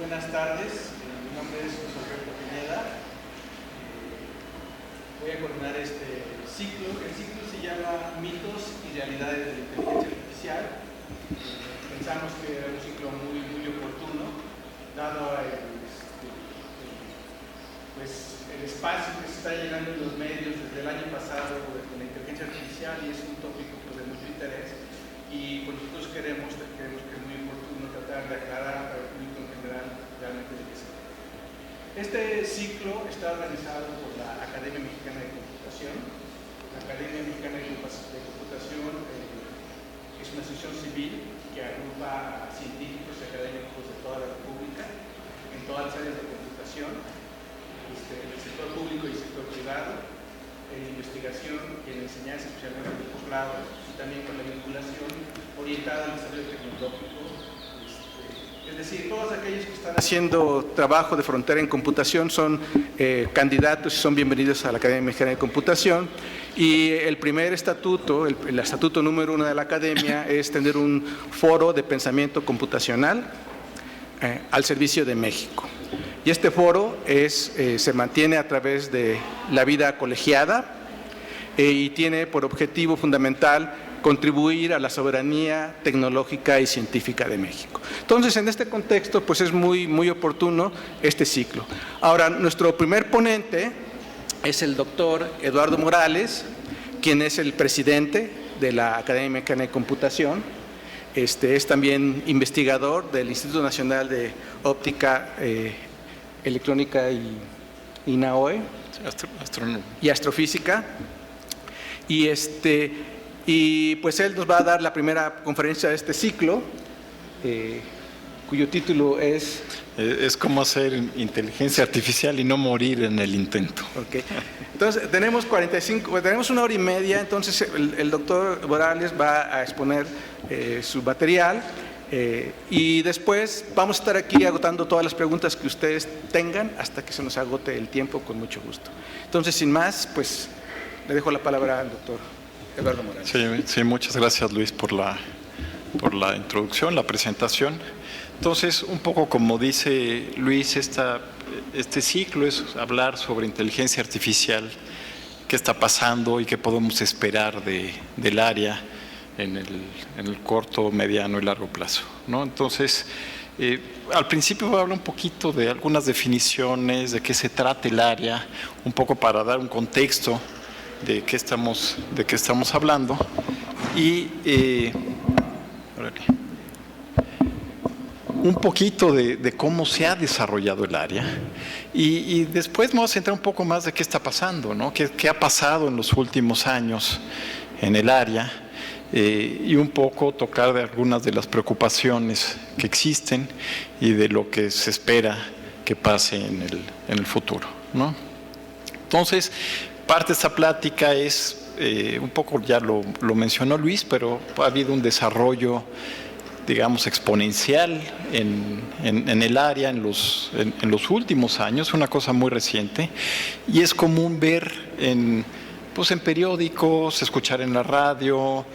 Buenas tardes, mi nombre es José Alberto Pineda. Voy a coordinar este ciclo. El ciclo se llama Mitos y Realidades de la Inteligencia Artificial. Pensamos que era un ciclo muy oportuno, dado el espacio que se está llenando en los medios desde el año pasado con la inteligencia artificial, y es un tópico de mucho interés, y nosotros creemos que es muy oportuno tratar de aclarar para el público en general realmente de qué se trata. Este ciclo está organizado por la Academia Mexicana de Computación. La Academia Mexicana de Computación es una asociación civil que agrupa a científicos y académicos de toda la República en todas las áreas de computación, en el sector público y el sector privado, en investigación y en enseñanza, especialmente en el posgrado, y también con la vinculación orientada al desarrollo tecnológico. Es decir, todos aquellos que están haciendo trabajo de frontera en computación son candidatos y son bienvenidos a la Academia Mexicana de Computación. Y el primer estatuto, el estatuto número 1 de la Academia, es tener un foro de pensamiento computacional al servicio de México. Y este foro se mantiene a través de la vida colegiada y tiene por objetivo fundamental contribuir a la soberanía tecnológica y científica de México. Entonces, en este contexto, pues es muy oportuno este ciclo. Ahora, nuestro primer ponente es el doctor Eduardo Morales, quien es el presidente de la Academia Mexicana de Computación. Es también investigador del Instituto Nacional de Óptica Electrónica y INAOE y Astrofísica. Y pues él nos va a dar la primera conferencia de este ciclo, cuyo título es... Es cómo hacer inteligencia artificial y no morir en el intento. Okay. Entonces, tenemos 1 hora y media, entonces el doctor Morales va a exponer su material y después vamos a estar aquí agotando todas las preguntas que ustedes tengan hasta que se nos agote el tiempo, con mucho gusto. Entonces, sin más, pues le dejo la palabra al doctor Eduardo Morales. Sí, muchas gracias, Luis, por la introducción, la presentación. Entonces, un poco como dice Luis, este ciclo es hablar sobre inteligencia artificial, qué está pasando y qué podemos esperar del área en el corto, mediano y largo plazo, ¿no? Entonces, al principio voy a hablar un poquito de algunas definiciones, de qué se trata el área, un poco para dar un contexto de qué estamos hablando y un poquito de cómo se ha desarrollado el área y después me voy a centrar un poco más de qué está pasando, ¿no? Qué ha pasado en los últimos años en el área y un poco tocar de algunas de las preocupaciones que existen y de lo que se espera que pase en el futuro, ¿no? Entonces, parte de esta plática es, un poco ya lo mencionó Luis, pero ha habido un desarrollo, digamos, exponencial en el área en los últimos años, una cosa muy reciente, y es común ver en periódicos, escuchar en la radio,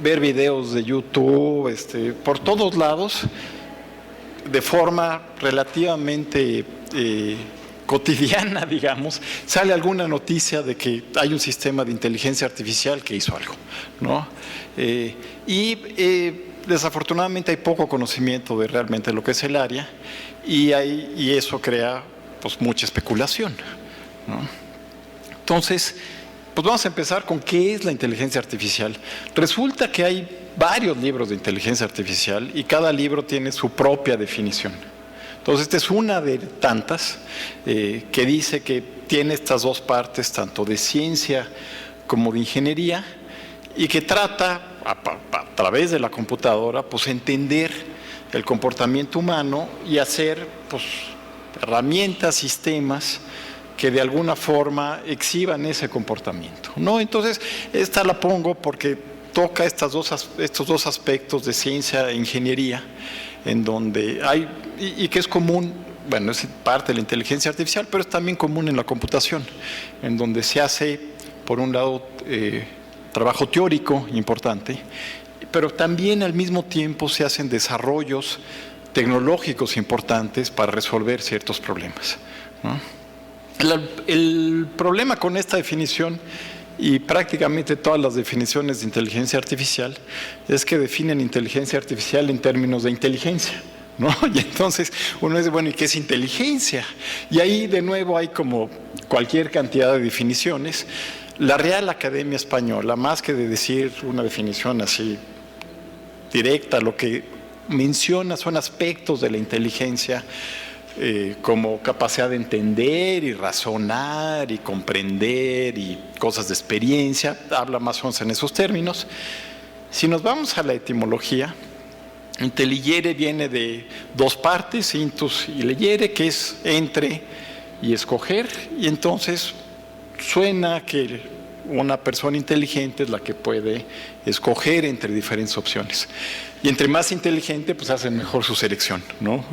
ver videos de YouTube, por todos lados, de forma relativamente cotidiana, digamos, sale alguna noticia de que hay un sistema de inteligencia artificial que hizo algo, ¿no? Desafortunadamente hay poco conocimiento de realmente lo que es el área y eso crea pues mucha especulación, ¿no? Entonces, pues vamos a empezar con qué es la inteligencia artificial. Resulta que hay varios libros de inteligencia artificial y cada libro tiene su propia definición. Entonces, esta es una de tantas que dice que tiene estas dos partes, tanto de ciencia como de ingeniería, y que trata, a través de la computadora, pues entender el comportamiento humano y hacer pues herramientas, sistemas que de alguna forma exhiban ese comportamiento, ¿no? Entonces, esta la pongo porque toca estos dos aspectos de ciencia e ingeniería, en donde hay, y que es común, bueno, es parte de la inteligencia artificial, pero es también común en la computación, en donde se hace, por un lado, trabajo teórico importante, pero también al mismo tiempo se hacen desarrollos tecnológicos importantes para resolver ciertos problemas, ¿no? El problema con esta definición, y prácticamente todas las definiciones de inteligencia artificial, es que definen inteligencia artificial en términos de inteligencia, ¿no? Y entonces uno dice, bueno, ¿y qué es inteligencia? Y ahí de nuevo hay como cualquier cantidad de definiciones. La Real Academia Española, más que de decir una definición así directa, lo que menciona son aspectos de la inteligencia, como capacidad de entender y razonar y comprender y cosas de experiencia, habla más o menos en esos términos. Si nos vamos a la etimología, intelligere viene de dos partes, intus y leyere, que es entre y escoger, y entonces suena que una persona inteligente es la que puede escoger entre diferentes opciones. Y entre más inteligente, pues hace mejor su selección, ¿no?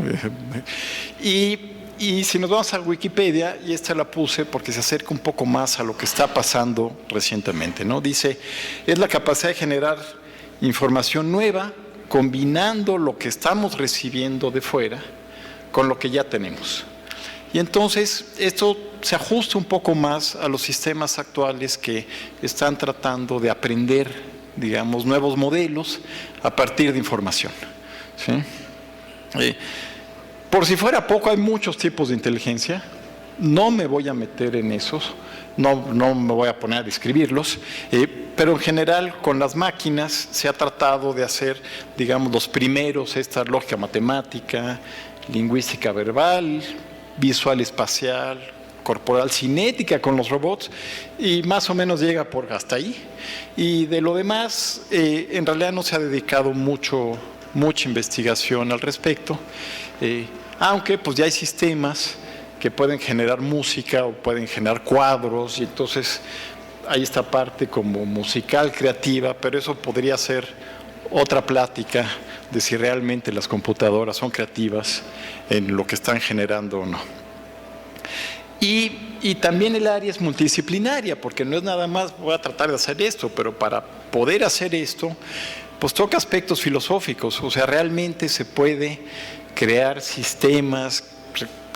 Y si nos vamos a Wikipedia, y esta la puse porque se acerca un poco más a lo que está pasando recientemente, ¿no? Dice, es la capacidad de generar información nueva, combinando lo que estamos recibiendo de fuera con lo que ya tenemos. Y entonces esto se ajusta un poco más a los sistemas actuales que están tratando de aprender, digamos, nuevos modelos a partir de información, ¿sí? Por si fuera poco, hay muchos tipos de inteligencia. No me voy a meter en esos, no me voy a poner a describirlos, pero en general con las máquinas se ha tratado de hacer, digamos, los primeros, esta lógica matemática, lingüística verbal, visual espacial, corporal cinética con los robots, y más o menos llega por hasta ahí. Y de lo demás, en realidad no se ha dedicado mucha investigación al respecto, aunque pues ya hay sistemas que pueden generar música o pueden generar cuadros, y entonces hay esta parte como musical, creativa, pero eso podría ser otra plática de si realmente las computadoras son creativas en lo que están generando o no. Y también el área es multidisciplinaria, porque no es nada más voy a tratar de hacer esto, pero para poder hacer esto, pues toca aspectos filosóficos, o sea, realmente se puede crear sistemas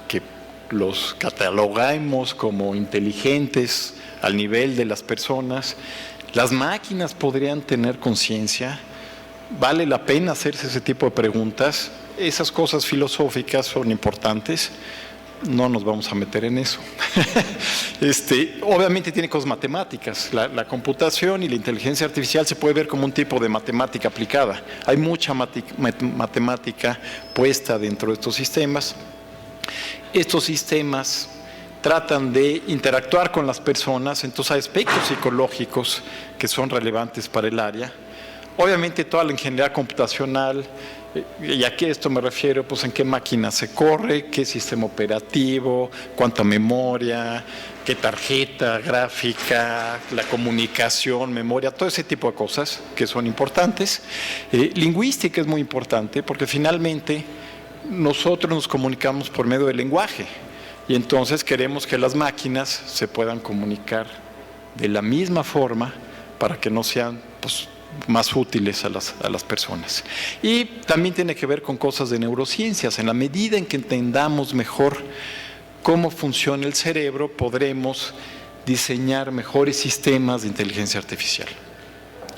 que los catalogamos como inteligentes al nivel de las personas. Las máquinas podrían tener conciencia. ¿Vale la pena hacerse ese tipo de preguntas? Esas cosas filosóficas son importantes. No nos vamos a meter en eso. Obviamente tiene cosas matemáticas. La computación y la inteligencia artificial se puede ver como un tipo de matemática aplicada. Hay mucha matemática puesta dentro de estos sistemas. Estos sistemas tratan de interactuar con las personas, entonces hay aspectos psicológicos que son relevantes para el área. Obviamente toda la ingeniería computacional, y aquí a esto me refiero, pues en qué máquina se corre, qué sistema operativo, cuánta memoria, qué tarjeta gráfica, la comunicación, memoria, todo ese tipo de cosas que son importantes. Lingüística es muy importante porque finalmente nosotros nos comunicamos por medio del lenguaje y entonces queremos que las máquinas se puedan comunicar de la misma forma para que no sean pues, más útiles a las personas. Y también tiene que ver con cosas de neurociencias. En la medida en que entendamos mejor cómo funciona el cerebro, podremos diseñar mejores sistemas de inteligencia artificial.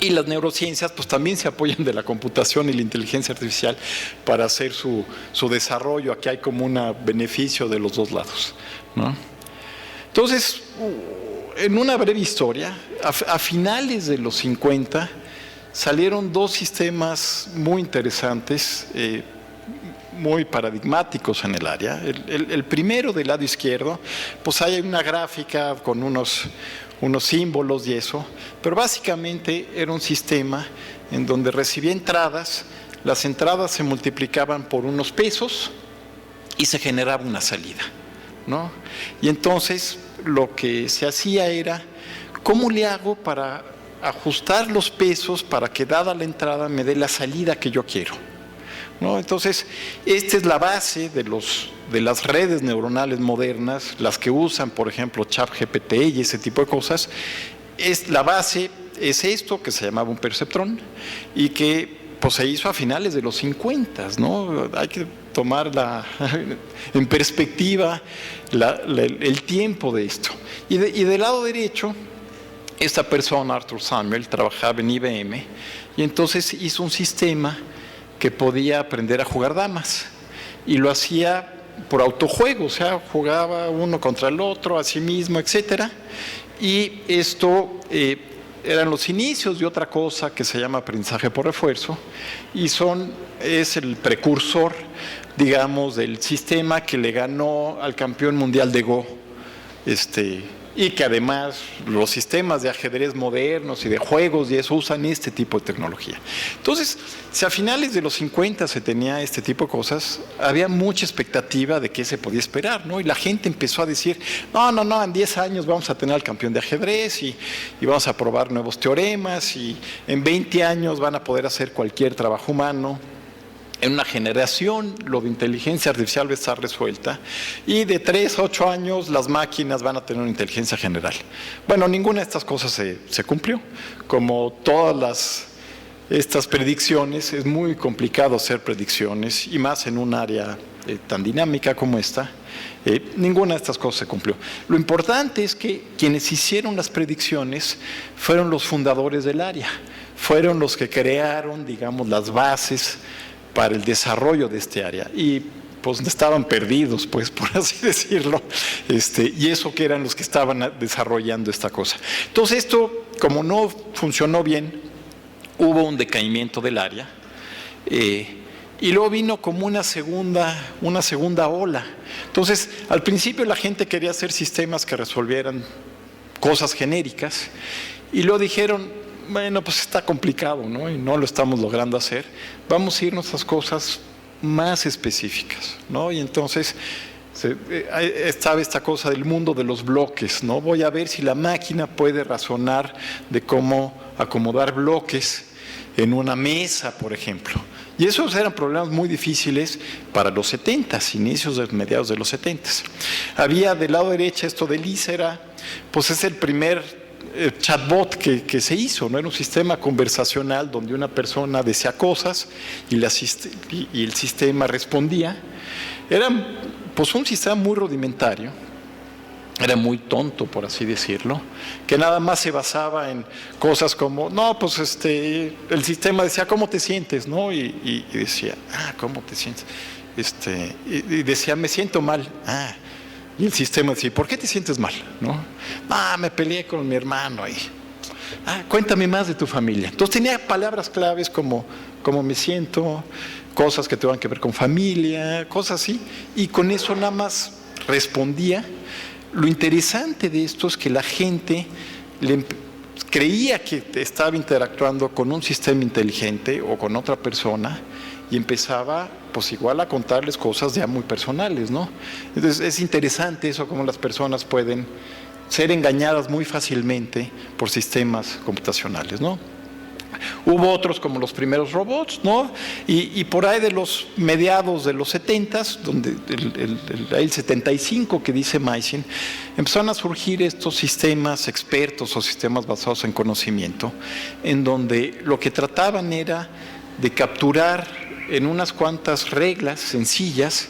Y las neurociencias pues también se apoyan de la computación y la inteligencia artificial para hacer su desarrollo. Aquí hay como un beneficio de los dos lados, ¿no? Entonces, en una breve historia, a finales de los 50 salieron dos sistemas muy interesantes, muy paradigmáticos en el área. El primero, del lado izquierdo, pues hay una gráfica con unos símbolos y eso, pero básicamente era un sistema en donde recibía entradas, las entradas se multiplicaban por unos pesos y se generaba una salida, ¿no? Y entonces lo que se hacía era, ¿cómo le hago para ajustar los pesos para que dada la entrada me dé la salida que yo quiero, ¿no? Entonces, esta es la base de las redes neuronales modernas, las que usan, por ejemplo, ChatGPT y ese tipo de cosas. La base es esto que se llamaba un perceptrón y que pues se hizo a finales de los 50, ¿no? Hay que tomar en perspectiva el tiempo de esto. Y del lado derecho, esta persona, Arthur Samuel, trabajaba en IBM y entonces hizo un sistema que podía aprender a jugar damas y lo hacía por autojuego, o sea, jugaba uno contra el otro, a sí mismo, etcétera. Y esto eran los inicios de otra cosa que se llama aprendizaje por refuerzo y es el precursor, digamos, del sistema que le ganó al campeón mundial de Go, y que además los sistemas de ajedrez modernos y de juegos y eso usan este tipo de tecnología. Entonces, si a finales de los 50 se tenía este tipo de cosas, había mucha expectativa de qué se podía esperar, ¿no? Y la gente empezó a decir, no, en 10 años vamos a tener al campeón de ajedrez y vamos a probar nuevos teoremas y en 20 años van a poder hacer cualquier trabajo humano. En una generación lo de inteligencia artificial va a estar resuelta y de 3 a 8 años las máquinas van a tener una inteligencia general. Bueno, ninguna de estas cosas se cumplió. Como todas estas predicciones, es muy complicado hacer predicciones y más en un área tan dinámica como esta. Ninguna de estas cosas se cumplió. Lo importante es que quienes hicieron las predicciones fueron los fundadores del área, fueron los que crearon, digamos, las bases para el desarrollo de este área y pues estaban perdidos, pues por así decirlo, y eso que eran los que estaban desarrollando esta cosa. Entonces esto, como no funcionó bien, hubo un decaimiento del área y luego vino como una segunda ola. Entonces al principio la gente quería hacer sistemas que resolvieran cosas genéricas y luego dijeron, bueno, pues está complicado, ¿no? Y no lo estamos logrando hacer. Vamos a irnos a las cosas más específicas, ¿no? Y entonces estaba esta cosa del mundo de los bloques, ¿no? Voy a ver si la máquina puede razonar de cómo acomodar bloques en una mesa, por ejemplo. Y esos eran problemas muy difíciles para los 70s, mediados de los 70s. Había del lado derecho esto de Lisa, pues es el primer chatbot que se hizo, ¿no? Era un sistema conversacional donde una persona decía cosas y el sistema respondía. Era pues un sistema muy rudimentario, era muy tonto, por así decirlo, que nada más se basaba en cosas como, no, pues el sistema decía, ¿cómo te sientes? ¿No? Y decía, ¿cómo te sientes? Y decía, me siento mal. Y el sistema decía, ¿por qué te sientes mal? ¿No? Me peleé con mi hermano ahí. Cuéntame más de tu familia. Entonces tenía palabras claves como me siento, cosas que tengan que ver con familia, cosas así. Y con eso nada más respondía. Lo interesante de esto es que la gente creía que estaba interactuando con un sistema inteligente o con otra persona y empezaba pues igual a contarles cosas ya muy personales, ¿no? Entonces es interesante eso, cómo las personas pueden ser engañadas muy fácilmente por sistemas computacionales, ¿no? Hubo otros como los primeros robots, ¿no? Y por ahí de los mediados de los 70s, donde el 75 que dice Meissen, empezaron a surgir estos sistemas expertos o sistemas basados en conocimiento, en donde lo que trataban era de capturar en unas cuantas reglas sencillas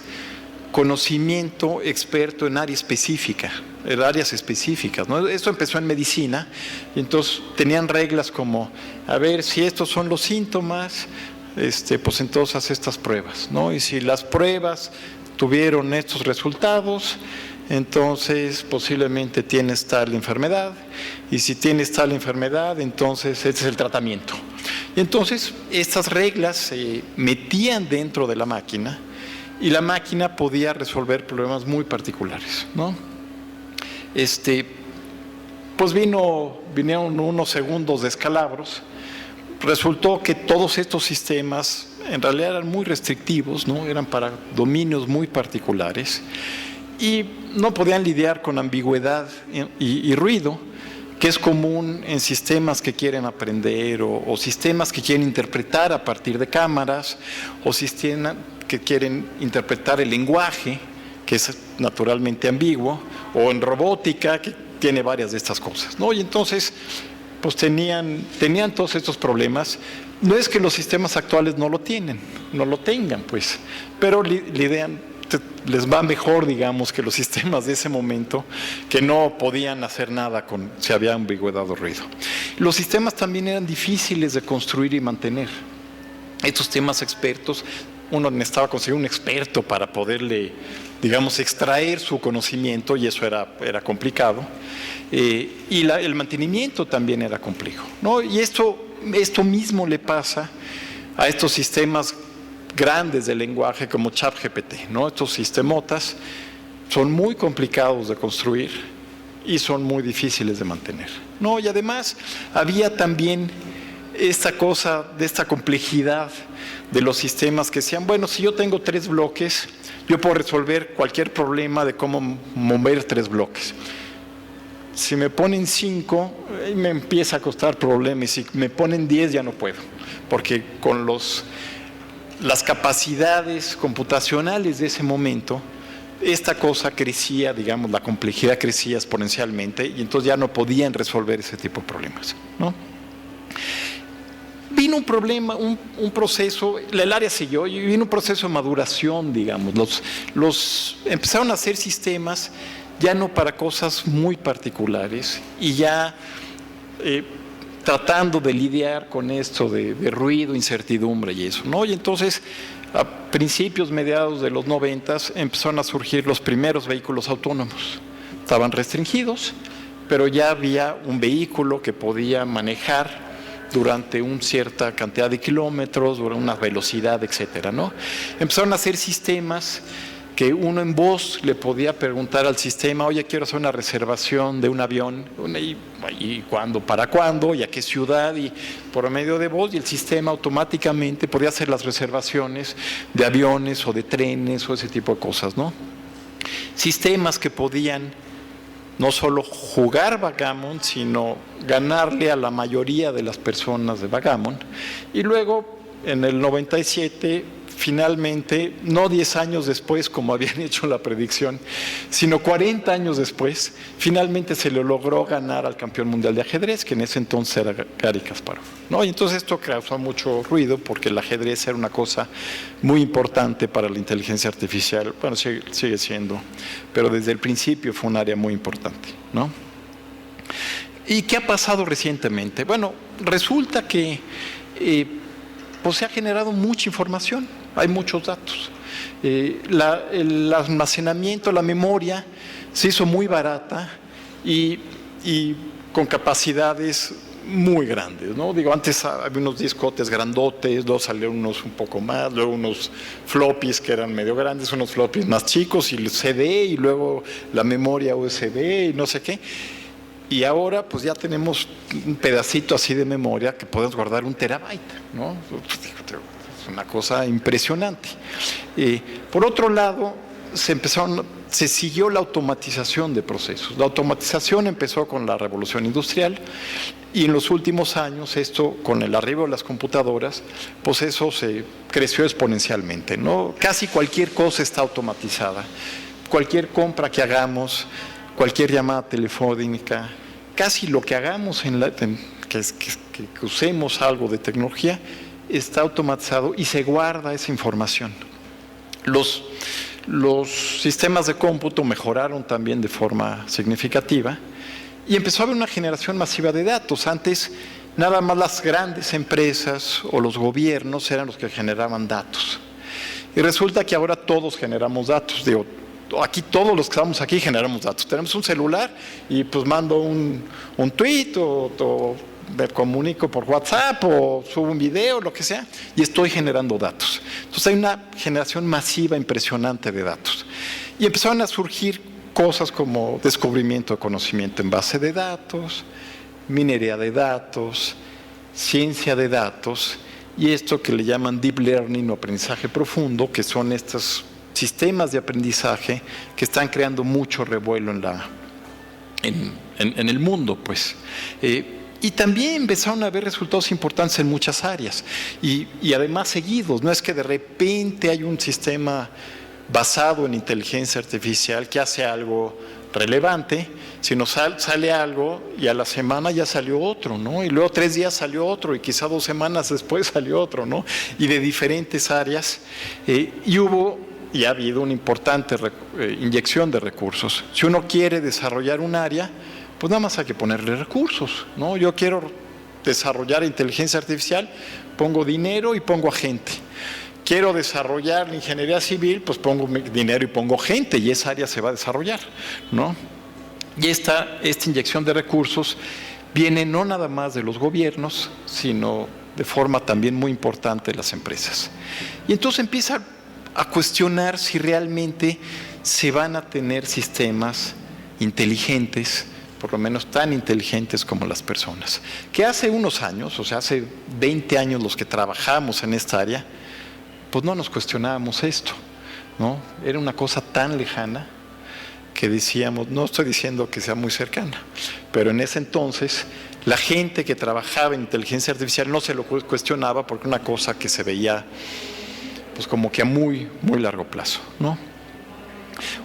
conocimiento experto en áreas específicas, ¿no? Esto empezó en medicina y entonces tenían reglas como, a ver, si estos son los síntomas, pues entonces haz estas pruebas, ¿no? Y si las pruebas tuvieron estos resultados, entonces posiblemente tienes tal enfermedad, y si tienes tal enfermedad, entonces este es el tratamiento. Y entonces estas reglas se metían dentro de la máquina y la máquina podía resolver problemas muy particulares, ¿no? Pues vinieron unos segundos de escalabros. Resultó que todos estos sistemas en realidad eran muy restrictivos, ¿no? Eran para dominios muy particulares y no podían lidiar con ambigüedad y ruido, que es común en sistemas que quieren aprender o sistemas que quieren interpretar a partir de cámaras o sistemas que quieren interpretar el lenguaje, que es naturalmente ambiguo, o en robótica, que tiene varias de estas cosas, ¿no? Y entonces pues tenían todos estos problemas, No es que los sistemas actuales no lo tengan, pues, pero la idea les va mejor, digamos, que los sistemas de ese momento, que no podían hacer nada si había ambigüedad o ruido. Los sistemas también eran difíciles de construir y mantener. Estos temas expertos, uno necesitaba conseguir un experto para poderle, digamos, extraer su conocimiento, y eso era complicado. Y el mantenimiento también era complejo, ¿no? Y esto mismo le pasa a estos sistemas grandes de lenguaje como ChatGPT, ¿no? Estos sistemotas son muy complicados de construir y son muy difíciles de mantener, ¿no? Y además había también esta cosa de esta complejidad de los sistemas que decían, bueno, si yo tengo 3 bloques, yo puedo resolver cualquier problema de cómo mover 3 bloques. Si me ponen 5, me empieza a costar problemas. Si me ponen 10, ya no puedo, porque con las capacidades computacionales de ese momento, esta cosa crecía, digamos, la complejidad crecía exponencialmente, y entonces ya no podían resolver ese tipo de problemas, ¿no? Vino un problema, un proceso, el área siguió, y vino un proceso de maduración, digamos. Empezaron a hacer sistemas ya no para cosas muy particulares, y ya tratando de lidiar con esto de ruido, incertidumbre y eso, ¿no? Y entonces, a principios, mediados de los 90s, empezaron a surgir los primeros vehículos autónomos. Estaban restringidos, pero ya había un vehículo que podía manejar durante una cierta cantidad de kilómetros, durante una velocidad, etcétera, ¿no? Empezaron a hacer sistemas que uno en voz le podía preguntar al sistema, oye, quiero hacer una reservación de un avión, y cuándo, para cuándo, y a qué ciudad, y por medio de voz, y el sistema automáticamente podía hacer las reservaciones de aviones o de trenes o ese tipo de cosas, ¿no? Sistemas que podían no solo jugar backgammon, sino ganarle a la mayoría de las personas de backgammon. Y luego, en el 97, finalmente, no 10 años después, como habían hecho la predicción, sino 40 años después, finalmente se le logró ganar al campeón mundial de ajedrez, que en ese entonces era Garry Kasparov, ¿no? Y entonces esto causó mucho ruido, porque el ajedrez era una cosa muy importante para la inteligencia artificial. Bueno, sigue siendo, pero desde el principio fue un área muy importante, ¿no? ¿Y qué ha pasado recientemente? Bueno, resulta que pues se ha generado mucha información, hay muchos datos. El almacenamiento, la memoria se hizo muy barata y con capacidades muy grandes, ¿no? Digo, antes había unos discotes grandotes, luego salieron unos un poco más, luego unos floppies que eran medio grandes, unos floppies más chicos, y el CD, y luego la memoria USB y no sé qué. Y ahora pues ya tenemos un pedacito así de memoria que podemos guardar 1 terabyte, ¿no? Es una cosa impresionante. Por otro lado, se siguió la automatización de procesos. La automatización empezó con la revolución industrial, y en los últimos años, esto con el arribo de las computadoras, pues eso se creció exponencialmente, ¿no? Casi cualquier cosa está automatizada. Cualquier compra que hagamos, cualquier llamada telefónica, casi lo que hagamos que usemos algo de tecnología, está automatizado y se guarda esa información. Los sistemas de cómputo mejoraron también de forma significativa, y empezó a haber una generación masiva de datos. Antes, nada más las grandes empresas o los gobiernos eran los que generaban datos. Y resulta que ahora todos generamos datos. Digo, aquí todos los que estamos aquí generamos datos. Tenemos un celular y pues mando un tweet o me comunico por WhatsApp o subo un video, lo que sea, y estoy generando datos. Entonces hay una generación masiva impresionante de datos. Y empezaron a surgir cosas como descubrimiento de conocimiento en base de datos, minería de datos, ciencia de datos, y esto que le llaman deep learning o aprendizaje profundo, que son estos sistemas de aprendizaje que están creando mucho revuelo en el mundo, pues. Y también empezaron a haber resultados importantes en muchas áreas, y además seguidos. No es que de repente hay un sistema basado en inteligencia artificial que hace algo relevante, si nos sale algo y a la semana ya salió otro, ¿no? Y luego 3 días salió otro y quizá 2 semanas después salió otro, ¿no? Y de diferentes áreas. Y ha habido una importante inyección de recursos. Si uno quiere desarrollar un área, pues nada más hay que ponerle recursos, ¿no? Yo quiero desarrollar inteligencia artificial, pongo dinero y pongo a gente. Quiero desarrollar la ingeniería civil, pues pongo dinero y pongo gente y esa área se va a desarrollar, ¿no? Y esta inyección de recursos viene no nada más de los gobiernos, sino de forma también muy importante de las empresas. Y entonces empieza a cuestionar si realmente se van a tener sistemas inteligentes, por lo menos tan inteligentes como las personas. Que hace unos años, o sea, hace 20 años los que trabajamos en esta área, pues no nos cuestionábamos esto, ¿no? Era una cosa tan lejana que decíamos, no estoy diciendo que sea muy cercana, pero en ese entonces la gente que trabajaba en inteligencia artificial no se lo cuestionaba porque era una cosa que se veía pues como que a muy, muy largo plazo, ¿no?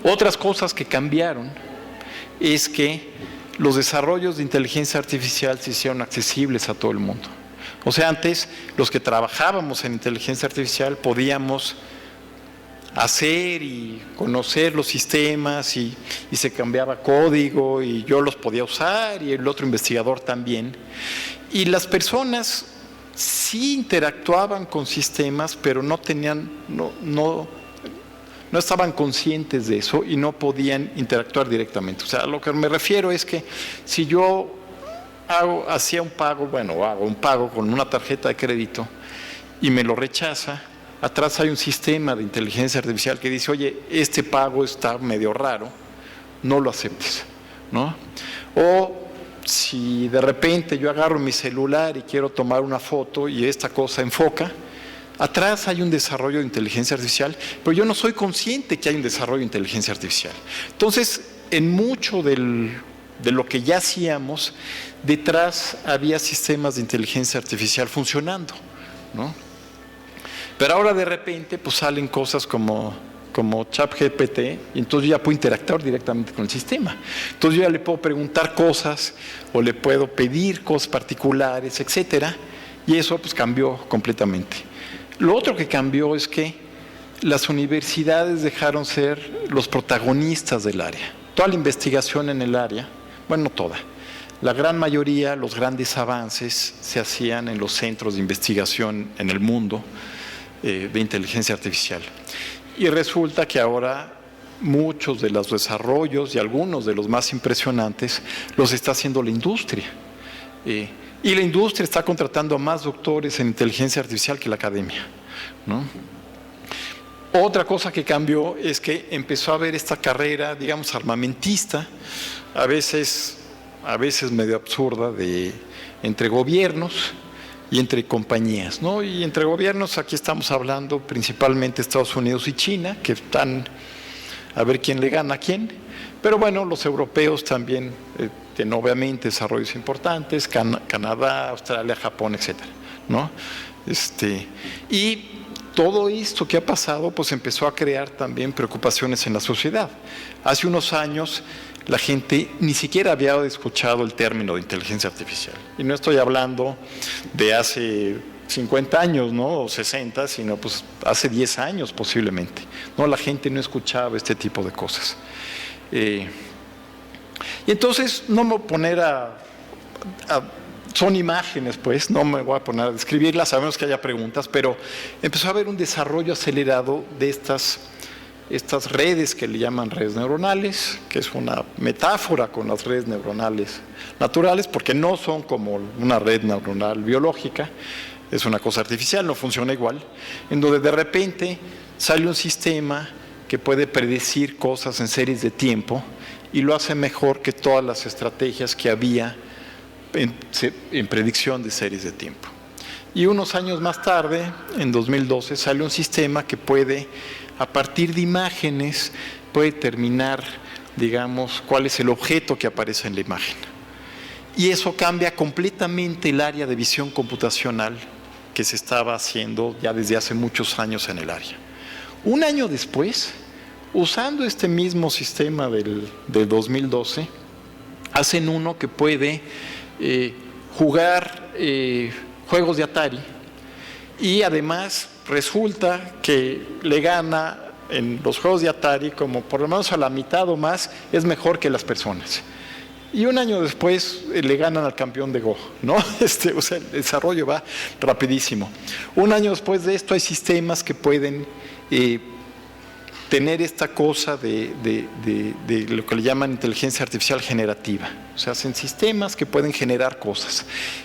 Otras cosas que cambiaron es que los desarrollos de inteligencia artificial se hicieron accesibles a todo el mundo. O sea, antes los que trabajábamos en inteligencia artificial podíamos hacer y conocer los sistemas y se cambiaba código y yo los podía usar y el otro investigador también. Y las personas sí interactuaban con sistemas, pero no estaban conscientes de eso y no podían interactuar directamente. O sea, a lo que me refiero es que si yo hago un pago con una tarjeta de crédito y me lo rechaza, atrás hay un sistema de inteligencia artificial que dice, oye, este pago está medio raro, no lo aceptes, ¿no? O si de repente yo agarro mi celular y quiero tomar una foto y esta cosa enfoca, atrás hay un desarrollo de inteligencia artificial, pero yo no soy consciente que hay un desarrollo de inteligencia artificial. Entonces, en mucho de lo que ya hacíamos, detrás había sistemas de inteligencia artificial funcionando, ¿no? Pero ahora de repente pues salen cosas como ChatGPT y entonces yo ya puedo interactuar directamente con el sistema. Entonces yo ya le puedo preguntar cosas o le puedo pedir cosas particulares, etcétera, y eso pues cambió completamente. Lo otro que cambió es que las universidades dejaron ser los protagonistas del área. Toda la investigación en el área, bueno, no toda, la gran mayoría, los grandes avances se hacían en los centros de investigación en el mundo de inteligencia artificial. Y resulta que ahora muchos de los desarrollos y algunos de los más impresionantes los está haciendo la industria. Y la industria está contratando a más doctores en inteligencia artificial que la academia, ¿no? Otra cosa que cambió es que empezó a haber esta carrera, digamos, armamentista, a veces medio absurda, entre gobiernos y entre compañías, ¿no? Y entre gobiernos aquí estamos hablando principalmente Estados Unidos y China, que están a ver quién le gana a quién, pero bueno, los europeos también tienen obviamente desarrollos importantes, Canadá, Australia, Japón, etcétera, ¿no? Y todo esto que ha pasado pues empezó a crear también preocupaciones en la sociedad. Hace unos años la gente ni siquiera había escuchado el término de inteligencia artificial. Y no estoy hablando de hace 50 años, ¿no? O 60, sino pues hace 10 años posiblemente, ¿no? La gente no escuchaba este tipo de cosas. Y entonces no me voy a poner son imágenes, pues, no me voy a poner a describirlas, sabemos que haya preguntas, pero empezó a haber un desarrollo acelerado de estas redes que le llaman redes neuronales, que es una metáfora con las redes neuronales naturales, porque no son como una red neuronal biológica, es una cosa artificial, no funciona igual, en donde de repente sale un sistema que puede predecir cosas en series de tiempo y lo hace mejor que todas las estrategias que había en predicción de series de tiempo. Y unos años más tarde, en 2012, sale un sistema que puede, a partir de imágenes, puede determinar, digamos, cuál es el objeto que aparece en la imagen. Y eso cambia completamente el área de visión computacional que se estaba haciendo ya desde hace muchos años en el área. Un año después, usando este mismo sistema del 2012, hacen uno que puede jugar juegos de Atari, y además resulta que le gana en los juegos de Atari, como por lo menos a la mitad o más, es mejor que las personas. Y un año después le ganan al campeón de Go, ¿no? O sea, el desarrollo va rapidísimo. Un año después de esto hay sistemas que pueden tener esta cosa de lo que le llaman inteligencia artificial generativa. O sea, hacen sistemas que pueden generar cosas.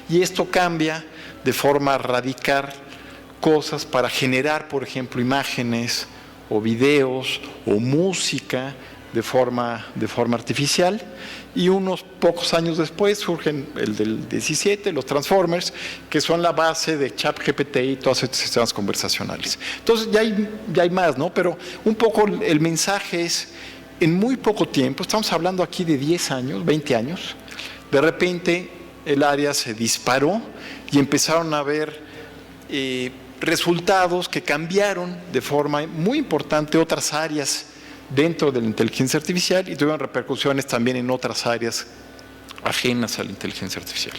Y esto cambia de forma radical cosas para generar, por ejemplo, imágenes o videos o música de forma artificial. Y unos pocos años después surgen el del 17, los Transformers, que son la base de ChatGPT y todos estos sistemas conversacionales. Entonces ya hay más, ¿no? Pero un poco el mensaje es, en muy poco tiempo, estamos hablando aquí de 10 años, 20 años, de repente el área se disparó y empezaron a haber resultados que cambiaron de forma muy importante otras áreas dentro de la inteligencia artificial y tuvieron repercusiones también en otras áreas ajenas a la inteligencia artificial.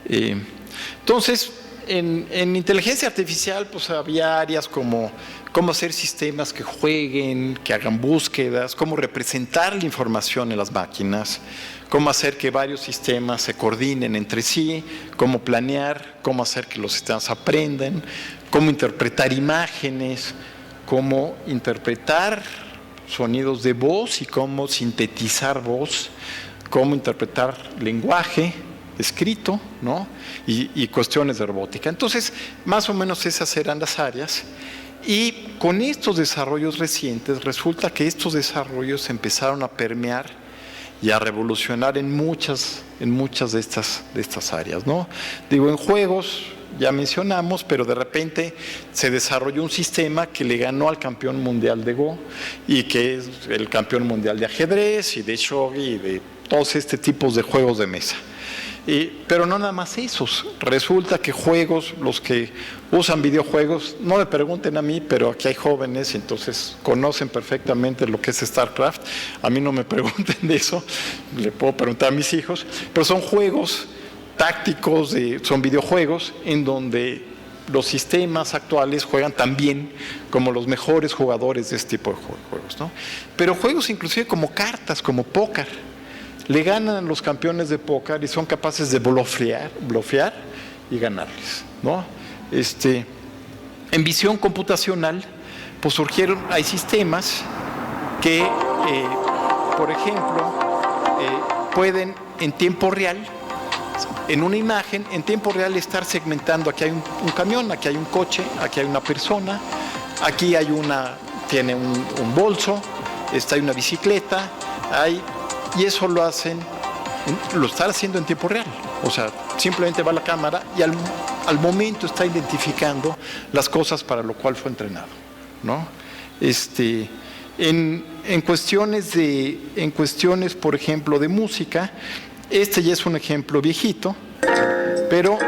Entonces, en inteligencia artificial pues había áreas como cómo hacer sistemas que jueguen, que hagan búsquedas, cómo representar la información en las máquinas, cómo hacer que varios sistemas se coordinen entre sí, cómo planear, cómo hacer que los sistemas aprendan, cómo interpretar imágenes, cómo interpretar sonidos de voz y cómo sintetizar voz, cómo interpretar lenguaje escrito, ¿no? y cuestiones de robótica. Entonces, más o menos esas eran las áreas. Y con estos desarrollos recientes, resulta que estos desarrollos empezaron a permear y a revolucionar en muchas de estas áreas, ¿no? Digo, en juegos ya mencionamos, pero de repente se desarrolló un sistema que le ganó al campeón mundial de Go y que es el campeón mundial de ajedrez y de shogi y de todos este tipos de juegos de mesa. Pero no nada más esos, resulta que juegos, los que usan videojuegos, no me pregunten a mí, pero aquí hay jóvenes, entonces conocen perfectamente lo que es StarCraft, a mí no me pregunten de eso, le puedo preguntar a mis hijos, pero son juegos tácticos, son videojuegos en donde los sistemas actuales juegan tan bien como los mejores jugadores de este tipo de juegos, ¿no? Pero juegos inclusive como cartas, como póker, le ganan a los campeones de póker y son capaces de blofear y ganarles, ¿no? En visión computacional, pues hay sistemas que, por ejemplo, pueden en tiempo real, en una imagen, en tiempo real estar segmentando, aquí hay un camión, aquí hay un coche, aquí hay una persona, aquí tiene un bolso, hay una bicicleta, y eso lo están haciendo en tiempo real. O sea, simplemente va la cámara y al momento está identificando las cosas para lo cual fue entrenado, ¿no? En cuestiones, por ejemplo, de música, ya es un ejemplo viejito, pero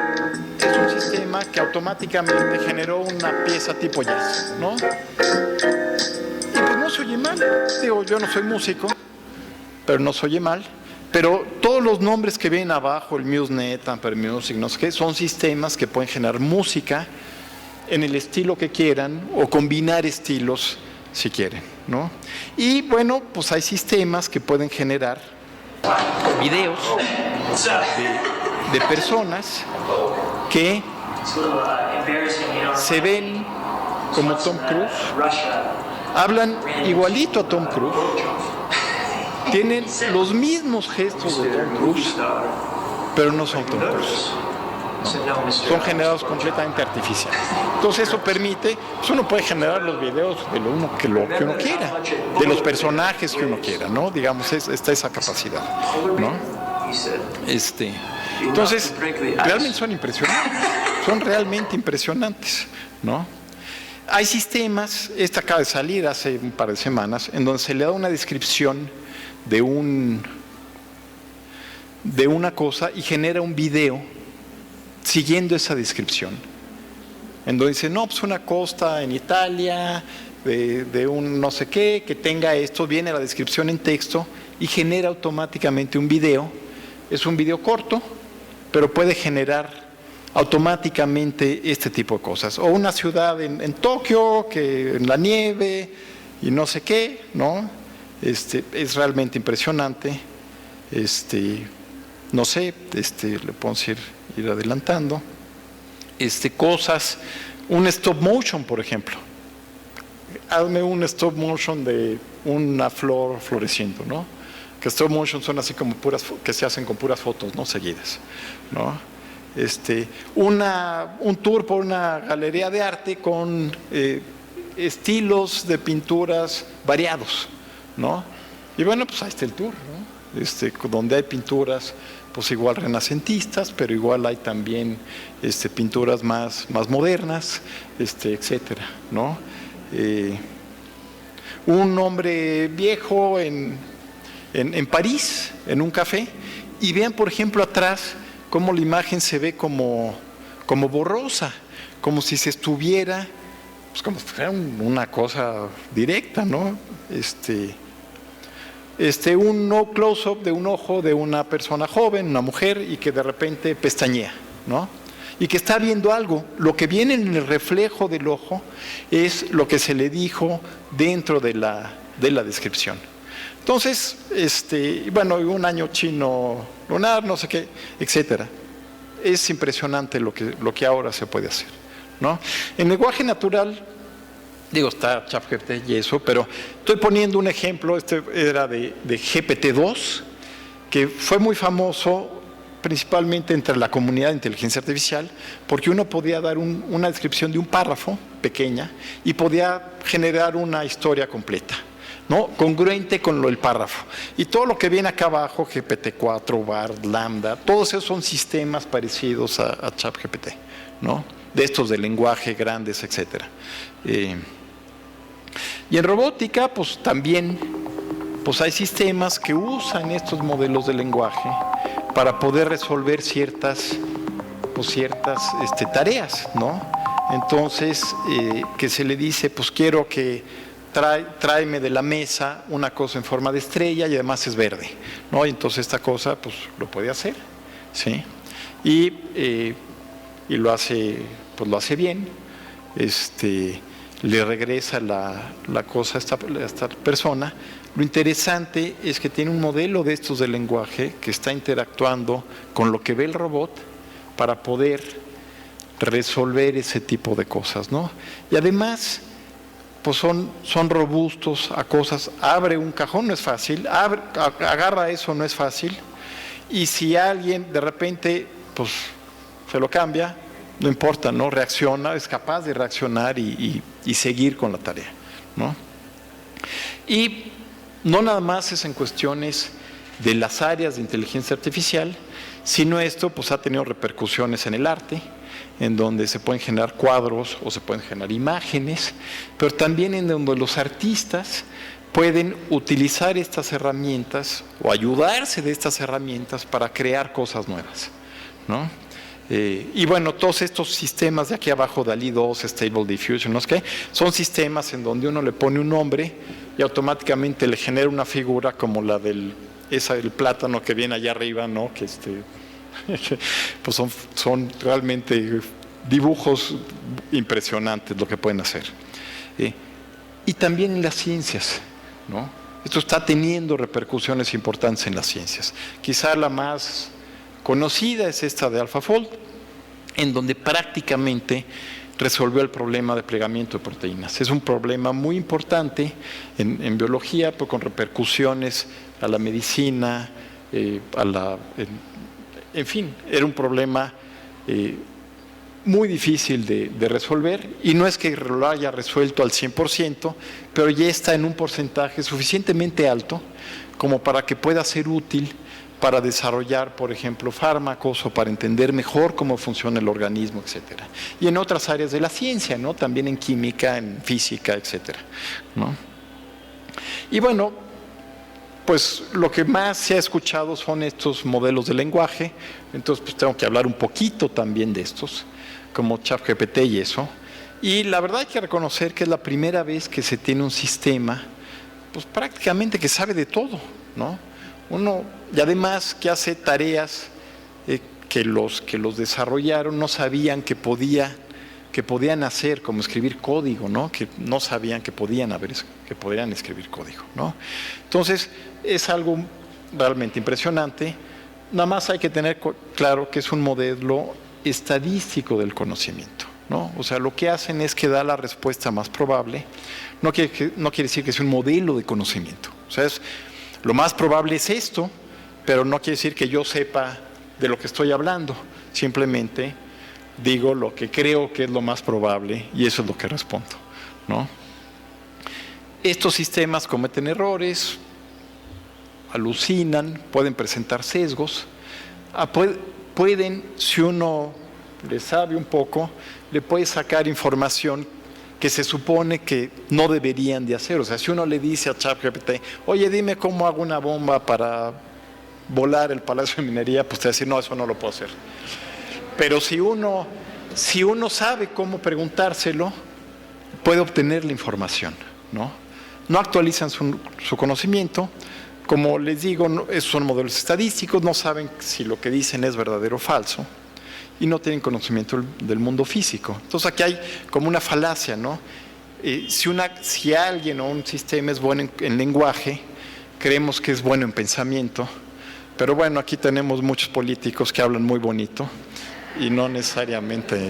es un sistema que automáticamente generó una pieza tipo jazz, ¿no? Y pues no se oye mal. Digo, yo no soy músico, pero no se oye mal. Pero todos los nombres que ven abajo, el MuseNet, Ampere Music, no sé qué, son sistemas que pueden generar música en el estilo que quieran o combinar estilos si quieren, ¿no? Y bueno, pues hay sistemas que pueden generar videos de personas que se ven como Tom Cruise, hablan igualito a Tom Cruise, tienen los mismos gestos de Tom Cruise, pero no son Tom Cruise, ¿no? Son generados completamente artificial. Entonces eso permite, pues uno puede generar los videos de lo que uno quiera, de los personajes que uno quiera, ¿no? Digamos, está esa capacidad, ¿no? Entonces, realmente son realmente impresionantes, ¿no? Hay sistemas, acaba de salir hace un par de semanas, en donde se le da una descripción de una cosa y genera un video siguiendo esa descripción, en donde dice, no, pues una costa en Italia, de un no sé qué, que tenga esto, viene la descripción en texto y genera automáticamente un video. Es un video corto, pero puede generar automáticamente este tipo de cosas. O una ciudad en Tokio, que en la nieve y no sé qué, ¿no? Es realmente impresionante. No sé, le podemos ir adelantando. Cosas, un stop motion, por ejemplo. Hazme un stop motion de una flor floreciendo, ¿no? Que stop motion son así como que se hacen con puras fotos, ¿no? Seguidas, ¿no? Un tour por una galería de arte con estilos de pinturas variados, ¿no? Y bueno, pues ahí está el tour, ¿no? Donde hay pinturas, pues igual renacentistas, pero igual hay también pinturas más modernas, etcétera, ¿no? Un hombre viejo en París, en un café, y vean, por ejemplo, atrás cómo la imagen se ve como borrosa, como si se estuviera, pues como si fuera una cosa directa, ¿no? Un no close-up de un ojo de una persona joven, una mujer, y que de repente pestañea, ¿no? Y que está viendo algo. Lo que viene en el reflejo del ojo es lo que se le dijo dentro de la descripción. Entonces, bueno, un año chino lunar, no sé qué, etcétera. Es impresionante lo que ahora se puede hacer, ¿no? En lenguaje natural, digo, está ChatGPT y eso, pero estoy poniendo un ejemplo, era de GPT-2, que fue muy famoso principalmente entre la comunidad de inteligencia artificial, porque uno podía dar una descripción de un párrafo pequeña y podía generar una historia completa, ¿no? Congruente con el párrafo. Y todo lo que viene acá abajo, GPT-4, BARD, Lambda, todos esos son sistemas parecidos a ChatGPT, ¿no? De estos de lenguaje grandes, etcétera. Y en robótica, pues también pues hay sistemas que usan estos modelos de lenguaje para poder resolver ciertas tareas, ¿no? Entonces, que se le dice, pues quiero que tráeme de la mesa una cosa en forma de estrella y además es verde, ¿no? Y entonces esta cosa, pues lo puede hacer, ¿sí? Y lo hace bien, le regresa la cosa a esta persona. Lo interesante es que tiene un modelo de estos de lenguaje que está interactuando con lo que ve el robot para poder resolver ese tipo de cosas, ¿no? Y además, pues son robustos a cosas. Abre un cajón, no es fácil. Agarra eso, no es fácil. Y si alguien de repente, pues, se lo cambia, no importa, ¿no? Reacciona, es capaz de reaccionar y seguir con la tarea, ¿no? Y no nada más es en cuestiones de las áreas de inteligencia artificial, sino esto pues ha tenido repercusiones en el arte, en donde se pueden generar cuadros o se pueden generar imágenes, pero también en donde los artistas pueden utilizar estas herramientas o ayudarse de estas herramientas para crear cosas nuevas, ¿no? Y bueno, todos estos sistemas de aquí abajo, DALL-E 2, Stable Diffusion, ¿no? Son sistemas en donde uno le pone un nombre y automáticamente le genera una figura como la del plátano que viene allá arriba, ¿no? Que pues son realmente dibujos impresionantes lo que pueden hacer. Y también en las ciencias, ¿no? Esto está teniendo repercusiones importantes en las ciencias. Quizá la más conocida es esta de AlphaFold, en donde prácticamente resolvió el problema de plegamiento de proteínas. Es un problema muy importante en biología, pero con repercusiones a la medicina, en fin, era un problema muy difícil de resolver, y no es que lo haya resuelto al 100%, pero ya está en un porcentaje suficientemente alto como para que pueda ser útil para desarrollar, por ejemplo, fármacos o para entender mejor cómo funciona el organismo, etcétera. Y en otras áreas de la ciencia, ¿no? También en química, en física, etcétera, ¿no? Y bueno, pues lo que más se ha escuchado son estos modelos de lenguaje, entonces pues tengo que hablar un poquito también de estos, como ChatGPT y eso. Y la verdad hay que reconocer que es la primera vez que se tiene un sistema, pues prácticamente que sabe de todo, ¿no? Y además que hace tareas que los desarrollaron no sabían que podían hacer, como escribir código, ¿no? Que no sabían que podían escribir código, ¿no? Entonces, es algo realmente impresionante. Nada más hay que tener claro que es un modelo estadístico del conocimiento, ¿no? O sea, lo que hacen es que da la respuesta más probable. No quiere decir que sea un modelo de conocimiento. O sea, lo más probable es esto, pero no quiere decir que yo sepa de lo que estoy hablando. Simplemente digo lo que creo que es lo más probable y eso es lo que respondo, ¿no? Estos sistemas cometen errores, alucinan, pueden presentar sesgos, pueden, si uno le sabe un poco, le puede sacar información que se supone que no deberían de hacer. O sea, si uno le dice a ChatGPT, oye, dime cómo hago una bomba para volar el Palacio de Minería, pues te va a decir, no, eso no lo puedo hacer. Pero si uno sabe cómo preguntárselo, puede obtener la información, ¿no? No actualizan su conocimiento. Como les digo, son modelos estadísticos, no saben si lo que dicen es verdadero o falso y no tienen conocimiento del mundo físico. Entonces aquí hay como una falacia, ¿no? Si alguien o un sistema es bueno en lenguaje, creemos que es bueno en pensamiento, pero bueno, aquí tenemos muchos políticos que hablan muy bonito y no necesariamente,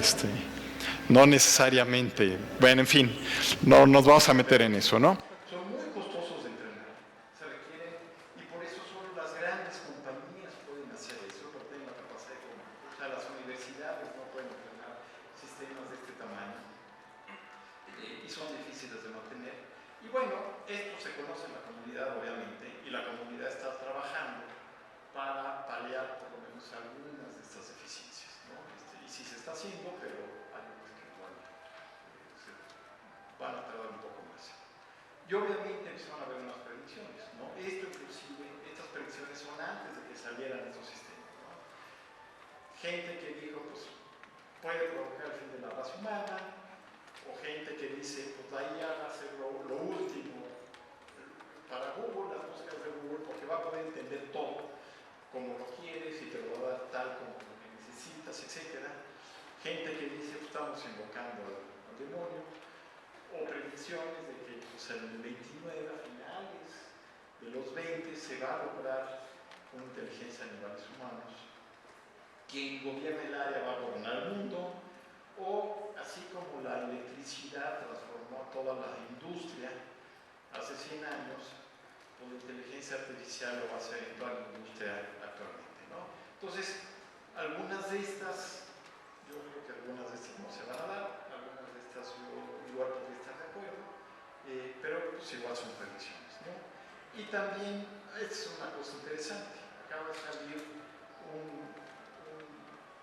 bueno, en fin, no nos vamos a meter en eso, ¿no? Son muy costosos de entrenar, se requieren, y por eso solo las grandes compañías pueden hacer eso, no tienen la capacidad económica. O sea, las universidades no pueden entrenar sistemas de este tamaño y son difíciles de mantener. Y bueno, esto se conoce en la comunidad, obviamente, y la comunidad está trabajando para paliar por lo menos algunas de estas deficiencias, ¿no? Y sí se está haciendo, pero hay unas que van a tardar un poco más. Y obviamente empezaron a haber unas predicciones, ¿no? Estas predicciones son antes de que salieran estos sistemas, ¿no? Gente que dijo, pues, puede provocar el fin de la raza humana, o gente que dice, pues, ahí hágase lo último para Google, las búsquedas de Google, porque va a poder entender todo como lo quieres y te lo va a dar tal como lo que necesitas, etc. Gente que dice, pues, estamos invocando al demonio, o predicciones de que pues, en el 29, a finales de los 20, se va a lograr una inteligencia a niveles humanos. Quien gobierne el área va a gobernar el mundo, o así como la electricidad transformó toda la industria hace 100 años, pues la inteligencia artificial lo va a hacer en toda la industria actualmente, ¿no? Entonces, algunas de estas, yo creo que algunas de estas no se van a dar, algunas de estas yo igual podría estar de acuerdo, pero pues igual son predicciones, ¿no? Y también, es una cosa interesante, acaba de salir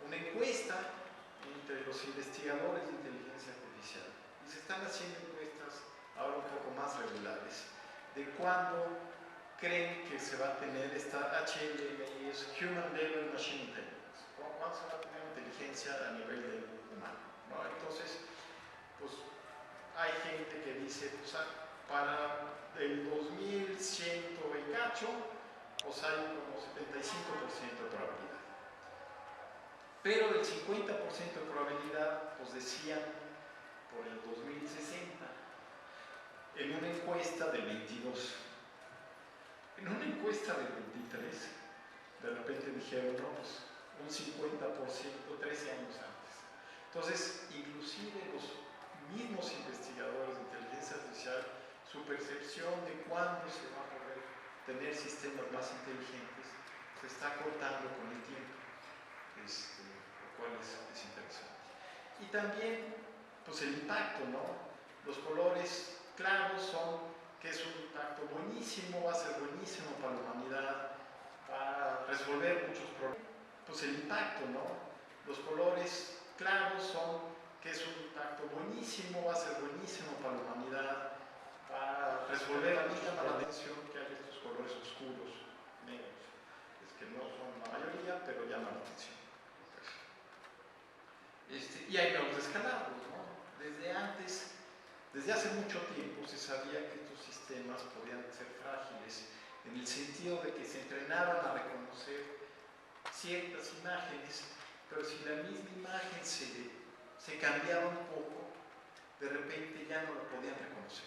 una encuesta entre los investigadores de inteligencia artificial, y se están haciendo encuestas ahora un poco más regulares, de cuándo creen que se va a tener esta HLMI, es Human Level Machine Intelligence, cuándo se va a tener inteligencia a nivel del humano, ¿no? Entonces, pues hay gente que dice, pues, para el 2100 y cacho, pues hay como 75% de probabilidad. Pero del 50% de probabilidad, pues decían por el 2060, en una encuesta del 22. En una encuesta del 23, de repente dijeron, no, pues un 50%, 13 años antes. Entonces, inclusive los mismos investigadores de inteligencia artificial, su percepción de cuándo se va a poder tener sistemas más inteligentes, se está cortando con el tiempo, lo cual es interesante. Y también, pues el impacto, ¿no? Los colores claros que es un impacto buenísimo, va a ser buenísimo para la humanidad, va a resolver muchos problemas. Pues el impacto, ¿no? Los colores claros que es un impacto buenísimo, va a ser buenísimo para la humanidad, va a resolver. A mí llama la atención que hay estos colores oscuros, negros, es que no son la mayoría, pero llaman la atención. Y hay nuevos descalabros, ¿no? Desde antes sabía que estos sistemas podían ser frágiles en el sentido de que se entrenaban a reconocer ciertas imágenes, pero si la misma imagen se cambiaba un poco, de repente ya no la podían reconocer.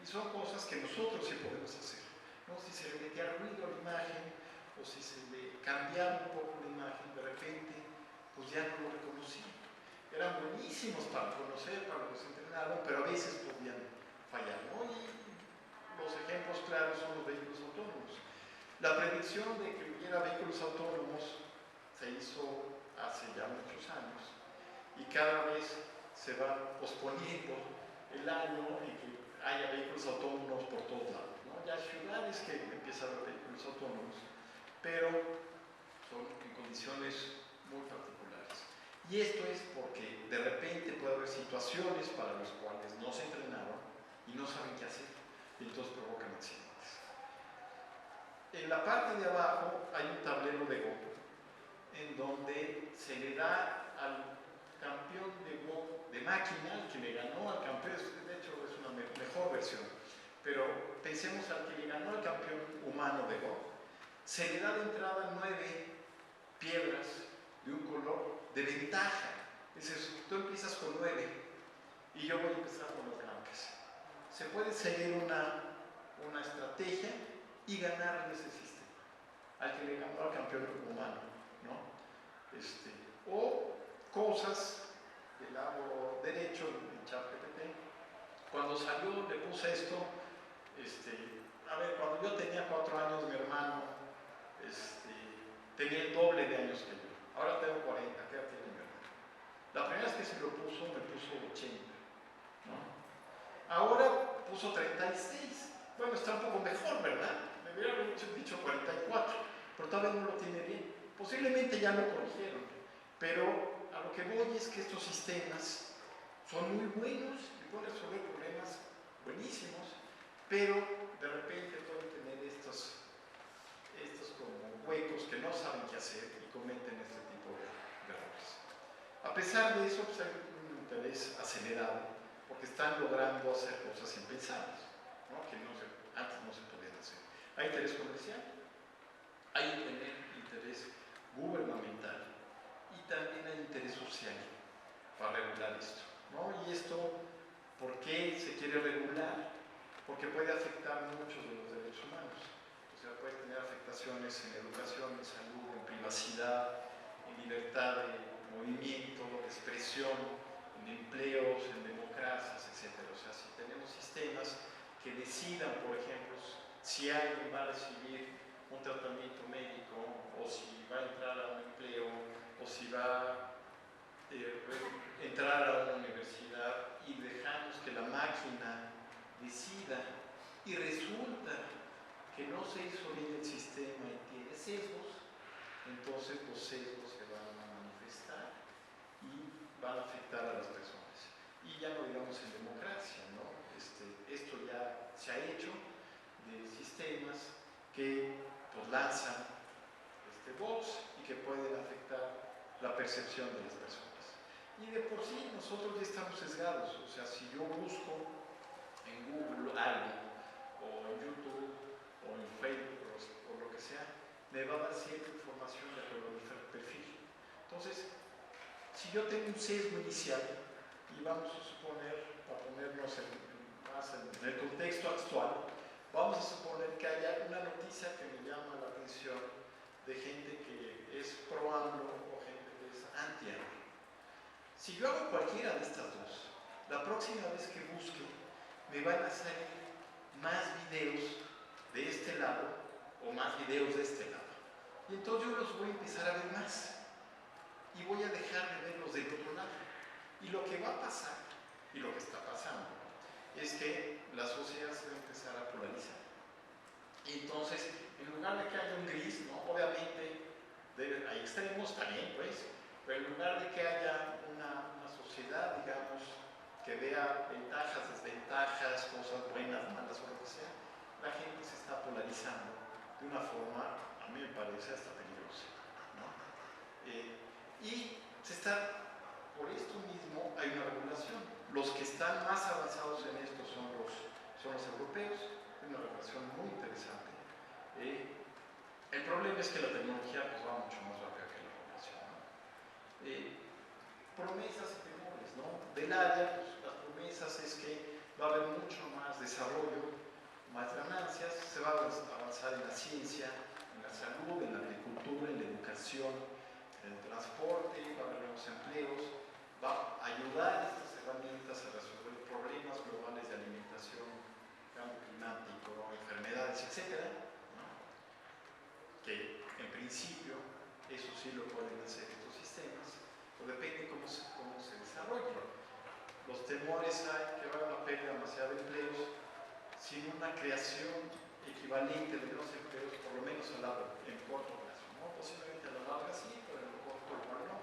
Y son cosas que nosotros sí podemos hacer, ¿no? Si se le metía ruido a la imagen o si se le cambiaba un poco la imagen, de repente pues ya no lo reconocían. Eran buenísimos para conocer, para los que se entrenaron, pero a veces podían fallar, ¿no? Y los ejemplos claros son los vehículos autónomos. La predicción de que hubiera vehículos autónomos se hizo hace ya muchos años y cada vez se va posponiendo el año en que haya vehículos autónomos por todos lados, ¿no? Ya hay ciudades que empiezan a haber vehículos autónomos, pero son en condiciones muy particulares. Y esto es porque de repente puede haber situaciones para las cuales no se entrenaron y no saben qué hacer, y entonces provocan accidentes. En la parte de abajo hay un tablero de Go, en donde se le da al campeón de Go de máquina, el que le ganó al campeón, de hecho es una mejor versión, pero pensemos al que le ganó al campeón humano de Go, se le da de entrada 9 piedras de un color de ventaja. Dices, tú empiezas con 9 y yo voy a empezar con las blancas. Se puede seguir una estrategia y ganar en ese sistema al que le ganó al campeón humano, ¿no? O cosas del lado derecho en ChatGPT. Cuando salió le puse esto, a ver, cuando yo tenía 4 años, mi hermano tenía el doble de años que yo. Ahora tengo 40, ¿qué edad tiene mi hermano? La primera vez que se lo puso, me puso 80, ¿no? Ahora puso 36. Bueno, está un poco mejor, ¿verdad? Me hubiera dicho 44, pero todavía no lo tiene bien. Posiblemente ya lo corrigieron, pero a lo que voy es que estos sistemas son muy buenos y pueden resolver problemas buenísimos, pero de repente pueden tener estos como huecos que no saben qué hacer y cometen este tipo de errores. A pesar de eso, pues hay un interés acelerado porque están logrando hacer cosas impensables, ¿no? Que antes no se podían hacer. Hay interés comercial, hay interés gubernamental y también hay interés social para regular esto, ¿no? Y esto, ¿por qué se quiere regular? Porque puede afectar muchos de los derechos humanos. O sea, puede tener afectaciones en educación, en salud, en privacidad, en libertad de movimiento, de expresión, en empleos, en democracias, etc. O sea, si tenemos sistemas que decidan, por ejemplo, si alguien va a recibir un tratamiento médico, o si va a entrar a un empleo, o si va a entrar a una universidad, y dejamos que la máquina decida, y resulta que no se hizo bien el sistema y tiene sesgos, entonces los sesgos se van a manifestar y van a afectar a las personas. Y ya no digamos en democracia, ¿no? Esto ya se ha hecho de sistemas que pues, lanzan bots y que pueden afectar la percepción de las personas. Y de por sí nosotros ya estamos sesgados, o sea, si yo busco en Google algo, o en YouTube, o en Facebook, o lo que sea, me va a dar cierta información de acuerdo a mi perfil. Entonces, si yo tengo un sesgo inicial, y vamos a suponer, para ponernos en el contexto actual, vamos a suponer que haya una noticia que me llama la atención de gente que es pro AMLO o gente que es anti AMLO. Si yo hago cualquiera de estas dos, la próxima vez que busque, me van a salir más videos de este lado o más videos de este lado. Y entonces yo los voy a empezar a ver más y voy a dejar de ver los del otro lado. Y lo que va a pasar, y lo que está pasando, es que la sociedad se va a empezar a polarizar. Y entonces, en lugar de que haya un gris, ¿no? Obviamente hay extremos también, pues, pero en lugar de que haya una sociedad, digamos, que vea ventajas, desventajas, cosas buenas, malas o lo que sea, la gente se está polarizando de una forma, a mí me parece, hasta peligrosa, ¿no? Y por esto mismo hay una regulación. Los que están más avanzados en esto son son los europeos, es una relación muy interesante. El problema es que la tecnología pues, va mucho más rápido que la población, ¿no? Promesas y temores, ¿no? Del área, pues, las promesas es que va a haber mucho más desarrollo, más ganancias, se va a avanzar en la ciencia, en la salud, en la agricultura, en la educación, en el transporte, va a haber nuevos empleos, va a ayudar estas herramientas a resolver problemas globales de alimentación, cambio climático, enfermedades, etcétera, ¿no? Que en principio eso sí lo pueden hacer estos sistemas, pero depende cómo se desarrolle. Los temores hay que va a haber una pérdida demasiada de empleos sin una creación equivalente de los empleos, por lo menos en corto plazo, ¿no? Posiblemente a la larga sí, pero en el corto igual no.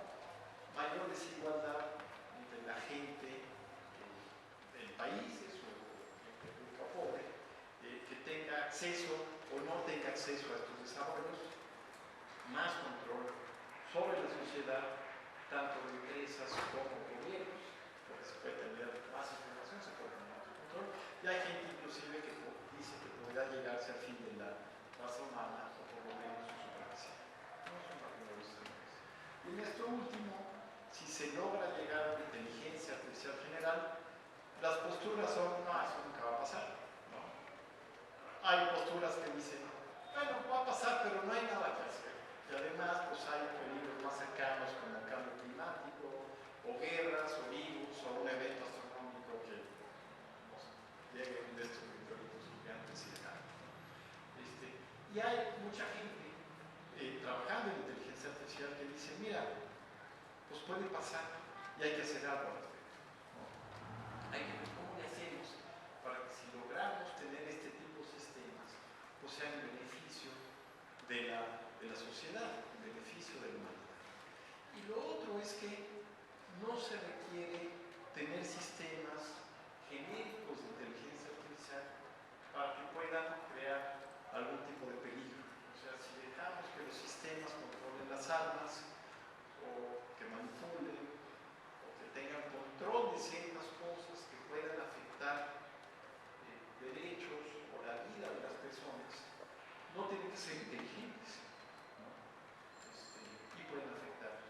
Mayor desigualdad entre la gente en países o gente rica o pobre, que tenga acceso o no tenga acceso a estos desarrollos, más control sobre la sociedad, tanto de empresas como gobiernos, porque se puede tener más información, se puede tener más control, y hay gente inclusive que dice que podrá llegarse al fin de la raza humana, o por lo menos su supremacía. No son las. Y en esto último, si se logra llegar a la inteligencia artificial general, las posturas son, no, eso nunca va a pasar, ¿no? Hay posturas que dicen, bueno, va a pasar, pero no hay nada que hacer. Y además, pues hay peligros más cercanos como el cambio climático, o guerras, o virus, o un evento astronómico que pues, llegue un de estos meteoritos gigantes y demás. Y hay mucha gente trabajando en inteligencia artificial que dice, mira, pues puede pasar y hay que hacer algo al respecto, ¿no? Hay que ver cómo le hacemos para que si logramos tener este tipo de sistemas, pues sea en beneficio de la sociedad, en beneficio de la humanidad. Y lo otro es que no se requiere tener sistemas genéricos de inteligencia artificial para que puedan crear algún tipo de peligro. O sea, si dejamos que los sistemas controlen las armas, o que manipulen, o que tengan control de ciertas cosas que puedan afectar derechos o la vida de las personas, no tienen que ser inteligentes, ¿no? Y pueden afectar.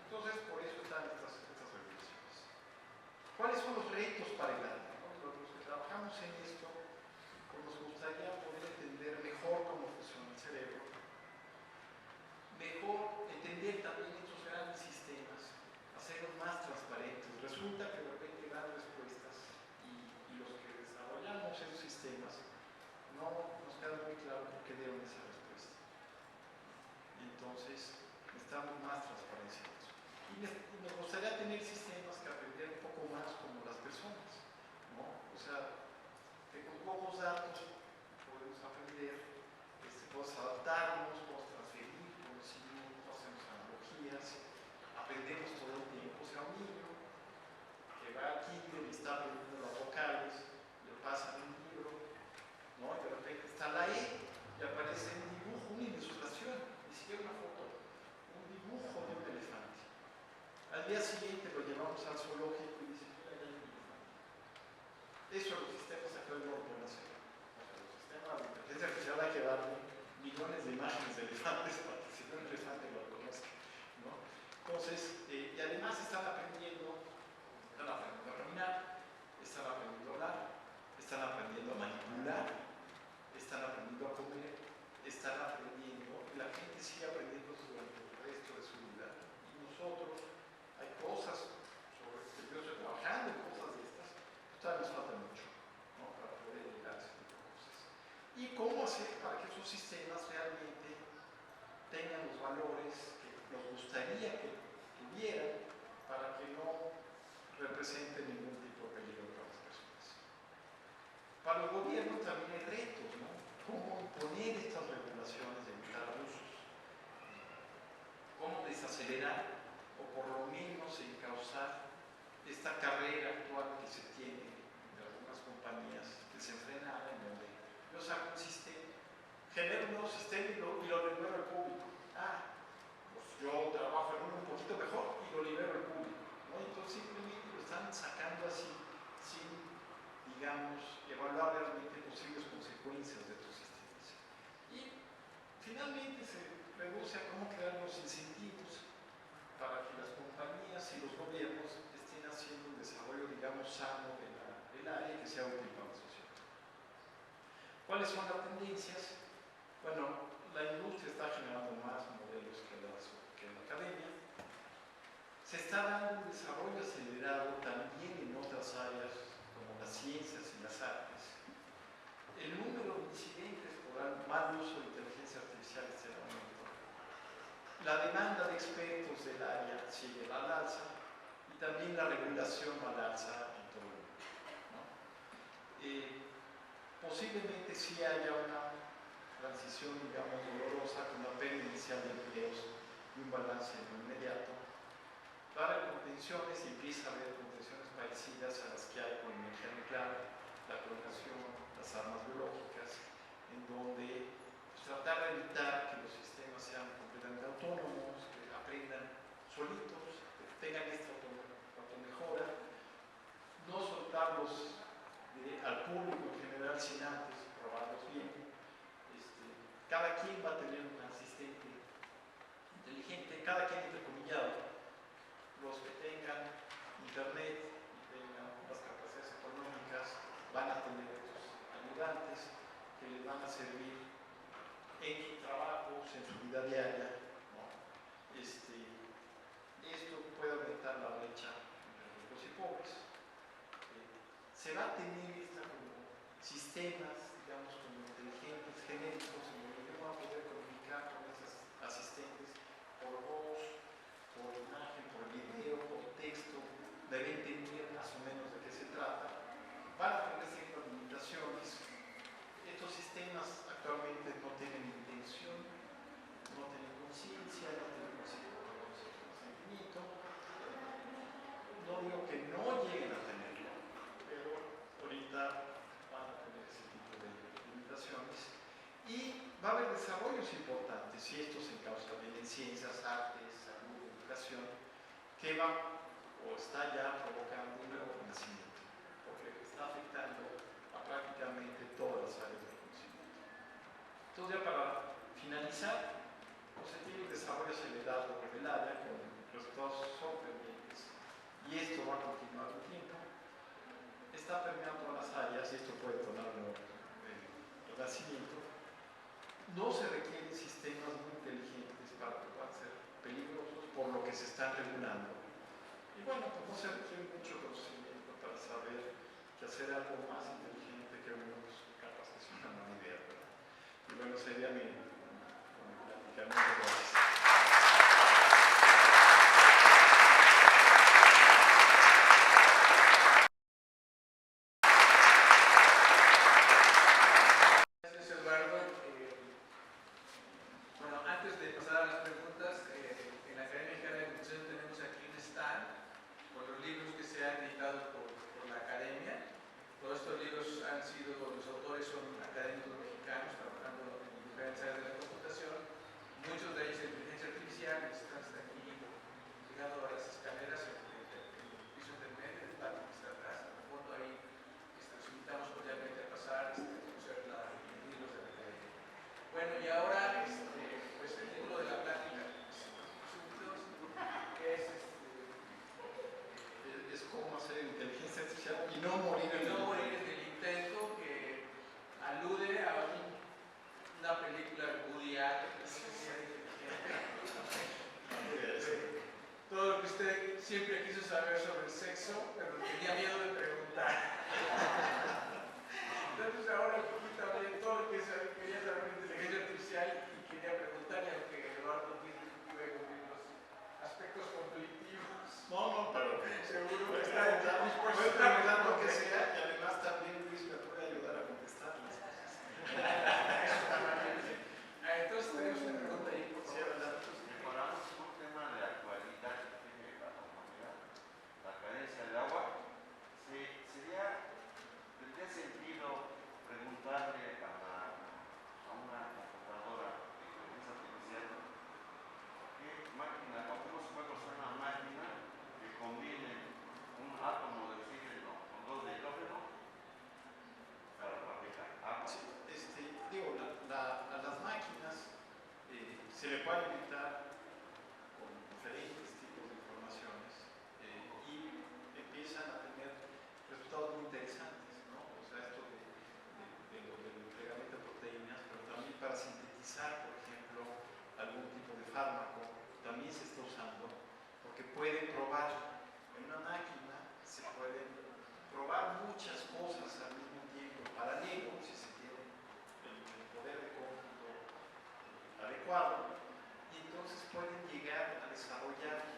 Entonces, por eso están estas regulaciones. ¿Cuáles son los retos para el área? Los que trabajamos en esto, pues nos gustaría poder entender mejor cómo funciona el cerebro, mejor entender también estos grandes sistemas, hacerlos más transparentes. Resulta que de repente dan respuestas y los que desarrollamos esos sistemas no nos queda muy claro por qué dieron esa respuesta. Y entonces necesitamos más transparencia en eso. Y nos gustaría tener sistemas que aprendieran un poco más como las personas, ¿no? O sea, que con pocos datos podemos aprender, podemos adaptarnos, podemos transferir conocimientos, hacemos analogías, aprendemos todo el tiempo. O sea, un niño que va aquí y está aprendiendo las vocales, le pasan un libro, ¿no? Y de repente está la E y aparece un dibujo, una ilustración, ni siquiera una foto, un dibujo de un elefante. Al día siguiente lo llevamos al zoológico y dice, mira, ya hay un elefante. Eso los sistemas actuales no lo pueden hacer. O sea, los sistemas de inteligencia artificial hay que darle millones de imágenes de elefantes para que si no un elefante lo reconozca, ¿no? Entonces, y además están aprendiendo a caminar, están aprendiendo a hablar, están aprendiendo a manipular, están aprendiendo a comer, están aprendiendo, y la gente sigue aprendiendo durante el resto de su vida. Y nosotros, hay cosas sobre que yo estoy trabajando en cosas de estas, pues todavía nos falta mucho, ¿no? Para poder llegar a ese tipo de cosas. Y cómo hacer para que esos sistemas realmente tengan los valores que nos gustaría que tuvieran para que no representen ningún tipo de peligro para las personas. Para los gobiernos también hay retos, ¿no? Cómo imponer estas regulaciones de evitar abusos, cómo desacelerar o por lo menos encauzar esta carrera actual que se tiene entre algunas compañías desenfrenada en donde yo saco un sistema, genero un nuevo sistema y lo libero al público. Pues yo trabajo en uno un poquito mejor y lo libero al público, ¿no? Entonces simplemente lo están sacando así, sin, digamos, evaluar realmente posibles consecuencias de estos sistemas. Y finalmente se reduce a cómo crear los incentivos para que las compañías y los gobiernos estén haciendo un desarrollo, digamos, sano del área y que sea útil para la sociedad. ¿Cuáles son las tendencias? Bueno, la industria está generando más modelos que la academia. Se está dando un desarrollo acelerado también en otras áreas como las ciencias y las artes. El número de incidentes por mal uso de inteligencia artificial está en aumento. La demanda de expertos del área sigue al alza y también la regulación al alza en todo el mundo, ¿no? Posiblemente sí haya una transición, digamos, dolorosa con la pérdida inicial de empleos y un balance inmediato. Va a haber contenciones y empieza a haber contenciones parecidas a las que hay con energía nuclear, la clonación, las armas biológicas, en donde tratar de evitar que los sistemas sean completamente autónomos, que aprendan solitos, que tengan esta automejora, no soltarlos al público en general sin antes probarlos bien. Cada quien va a tener un asistente inteligente, cada quien entrecomillado. Los que tengan internet y tengan las capacidades económicas van a tener estos ayudantes que les van a servir en trabajos, en su vida diaria, ¿no? Esto puede aumentar la brecha entre ricos y pobres. Se va a tener sistemas, digamos, como inteligentes, genéricos, en donde yo voy a poder comunicar con esos asistentes por voz, por imagen, por video, por texto, debe entender más o menos de qué se trata. Van a tener ciertas limitaciones. Estos sistemas actualmente no tienen intención, no tienen conciencia, no tienen consentimiento. No digo que no lleguen a tenerlo, pero ahorita van a tener ese tipo de limitaciones. Y va a haber desarrollos importantes, y esto se causa bien en ciencias, artes, salud, educación, que va o está ya provocando un nuevo renacimiento, porque está afectando a prácticamente todas las áreas del conocimiento. Entonces, ya para finalizar, pues se tiene un desarrollo acelerado del área con resultados sorprendentes, y esto va a continuar un tiempo. Está permeando todas las áreas, y esto puede tomar un renacimiento. No se requieren sistemas muy inteligentes para que puedan ser peligrosos, por lo que se están regulando. Y bueno, pues no se requiere mucho conocimiento para saber que hacer algo más inteligente que uno, pues capaz que es una mala idea, ¿verdad? Y bueno, sería mi plática. Muchas gracias. Tendría sentido preguntar muchas cosas al mismo tiempo, paralelo, si se tiene el poder de cómputo adecuado, y entonces pueden llegar a desarrollar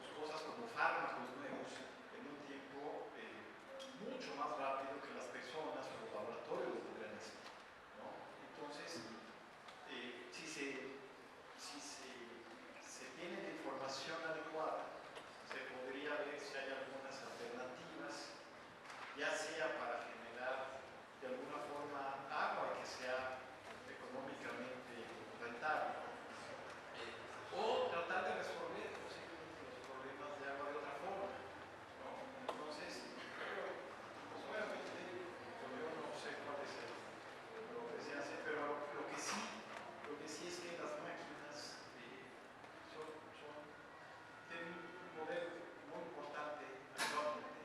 pues, cosas como fármacos nuevos en un tiempo mucho más rápido que las personas o los laboratorios lo podrían hacer, ¿no? Entonces, si se tiene la información adecuada, se podría ver si hay algunas alternativas, ya sea para generar de alguna forma agua que sea económicamente rentable, o tratar de resolver posiblemente los problemas de agua de otra forma, ¿no? Entonces, pues obviamente, yo no sé cuál es lo que se hace, pero lo que sí es que las máquinas tienen un poder muy importante actualmente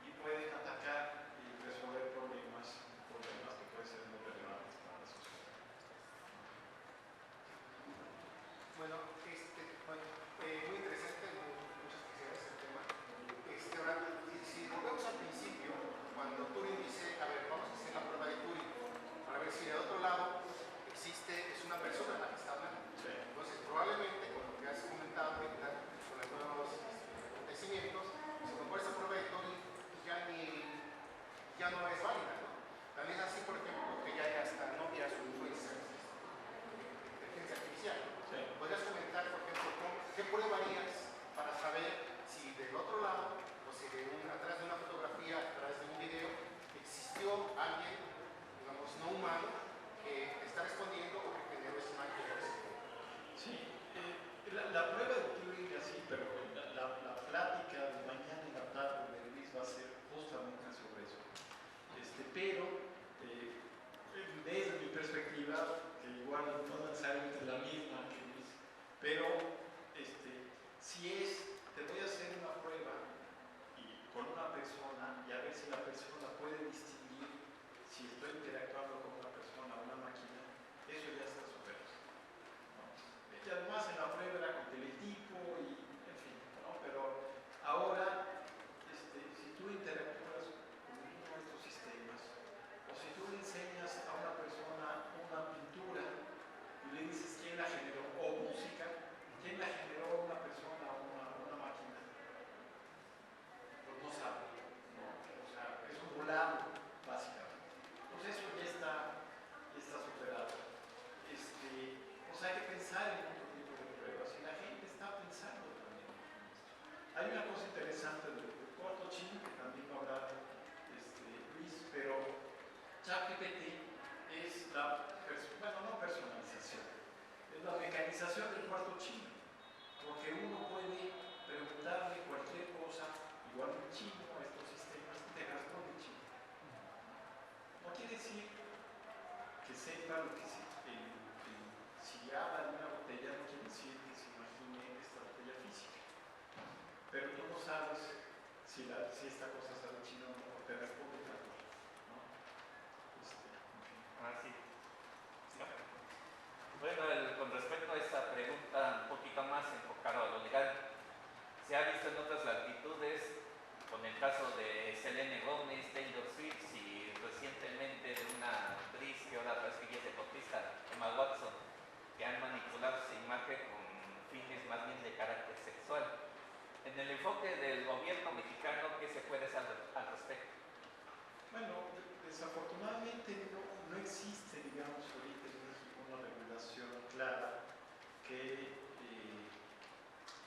y pueden atacar y resolver problemas que pueden ser muy relevantes para la sociedad. Bueno, muy interesante, muchas felicidades el tema. Ahora, si volvemos al principio, cuando Turing dice, a ver, vamos a hacer la prueba de Turing, para ver si del otro lado es una persona la que está hablando. Sí. Entonces, probablemente, con lo que has comentado ahorita, con los nuevos acontecimientos, si a lo mejor esa prueba de Turing ya no es válida, ¿no? También así, por ejemplo, que ya hay hasta novias o influencers de inteligencia artificial. Sí. ¿Podrías comentar, por ejemplo, qué prueba harías para saber si del otro lado, o si atrás de una fotografía, atrás de un video, existió alguien, digamos, no humano, que está respondiendo o que generó esa imagen? Sí, la prueba de Turing así, pero la plática de mañana en la tarde de Luis va a ser justamente sobre eso. Pero desde mi perspectiva, que igual no necesariamente es la misma que Luis, pero te voy a hacer una prueba con una persona y a ver si la persona puede distinguir si estoy interactuando con una persona o una máquina, eso ya está superado, ¿no? Y además en la prueba era con teletipo y en fin, ¿no? Pero ahora, si tú interactúas con uno de estos sistemas, o si tú le enseñas a una persona una pintura y le dices quién la generó, o música, quién la generó, una persona o una máquina, pues no sabe, ¿no? O sea, es un volado, básicamente. Entonces eso ya está superado. Pues hay que pensar en otro tipo de pruebas y la gente está pensando también en esto. Hay una cosa interesante del cuarto chino que también va a hablar Luis, pero ChatGPT es no personalización, es la mecanización del cuarto chino, porque uno puede preguntarle cualquier cosa, igual en chino, a estos sistemas, y te responde en chino. No quiere decir que sepa lo que si habla de una botella, no quiere decir que se imagine esta botella física. Pero tú no sabes si esta cosa está en chino o no, te responde tanto, ¿no? Sí. Bueno, con respecto a esta pregunta un poquito más enfocado a lo legal, se ha visto en otras latitudes, con el caso de Selene Gómez, Taylor Swift y recientemente de una actriz que ahora parece que ya es deportista, Emma Watson, que han manipulado su imagen con fines más bien de carácter sexual. En el enfoque del gobierno mexicano, ¿qué se puede hacer al respecto? Bueno, desafortunadamente no existe, digamos, ahorita en México una regulación clara que,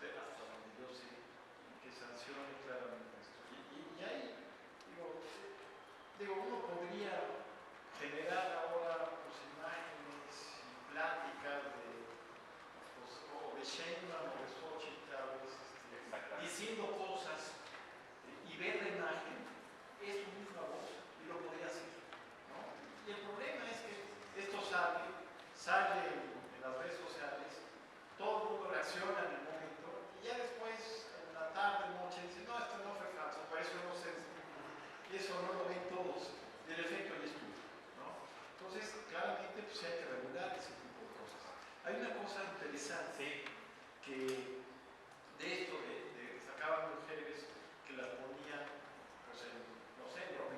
hasta donde yo sé, que sancione claramente esto. Y ahí, uno podría generar ahora pues, imágenes y pláticas o de Sheinbaum o de Xochitl, diciendo cosas y ver la imagen, es su misma voz y lo podría hacer, ¿no? Y el problema es que esto sale en las redes sociales, todo el mundo reacciona en el momento y ya después, en la tarde, noche, dicen, no, esto no fue falso, por eso no sé, eso no lo ven todos, y el efecto ya estuvo, ¿no? Entonces, claramente, pues hay que regular ese tipo de cosas. Hay una cosa interesante que de esto, sacaban mujeres que las ponían, pues, no sé, en ropa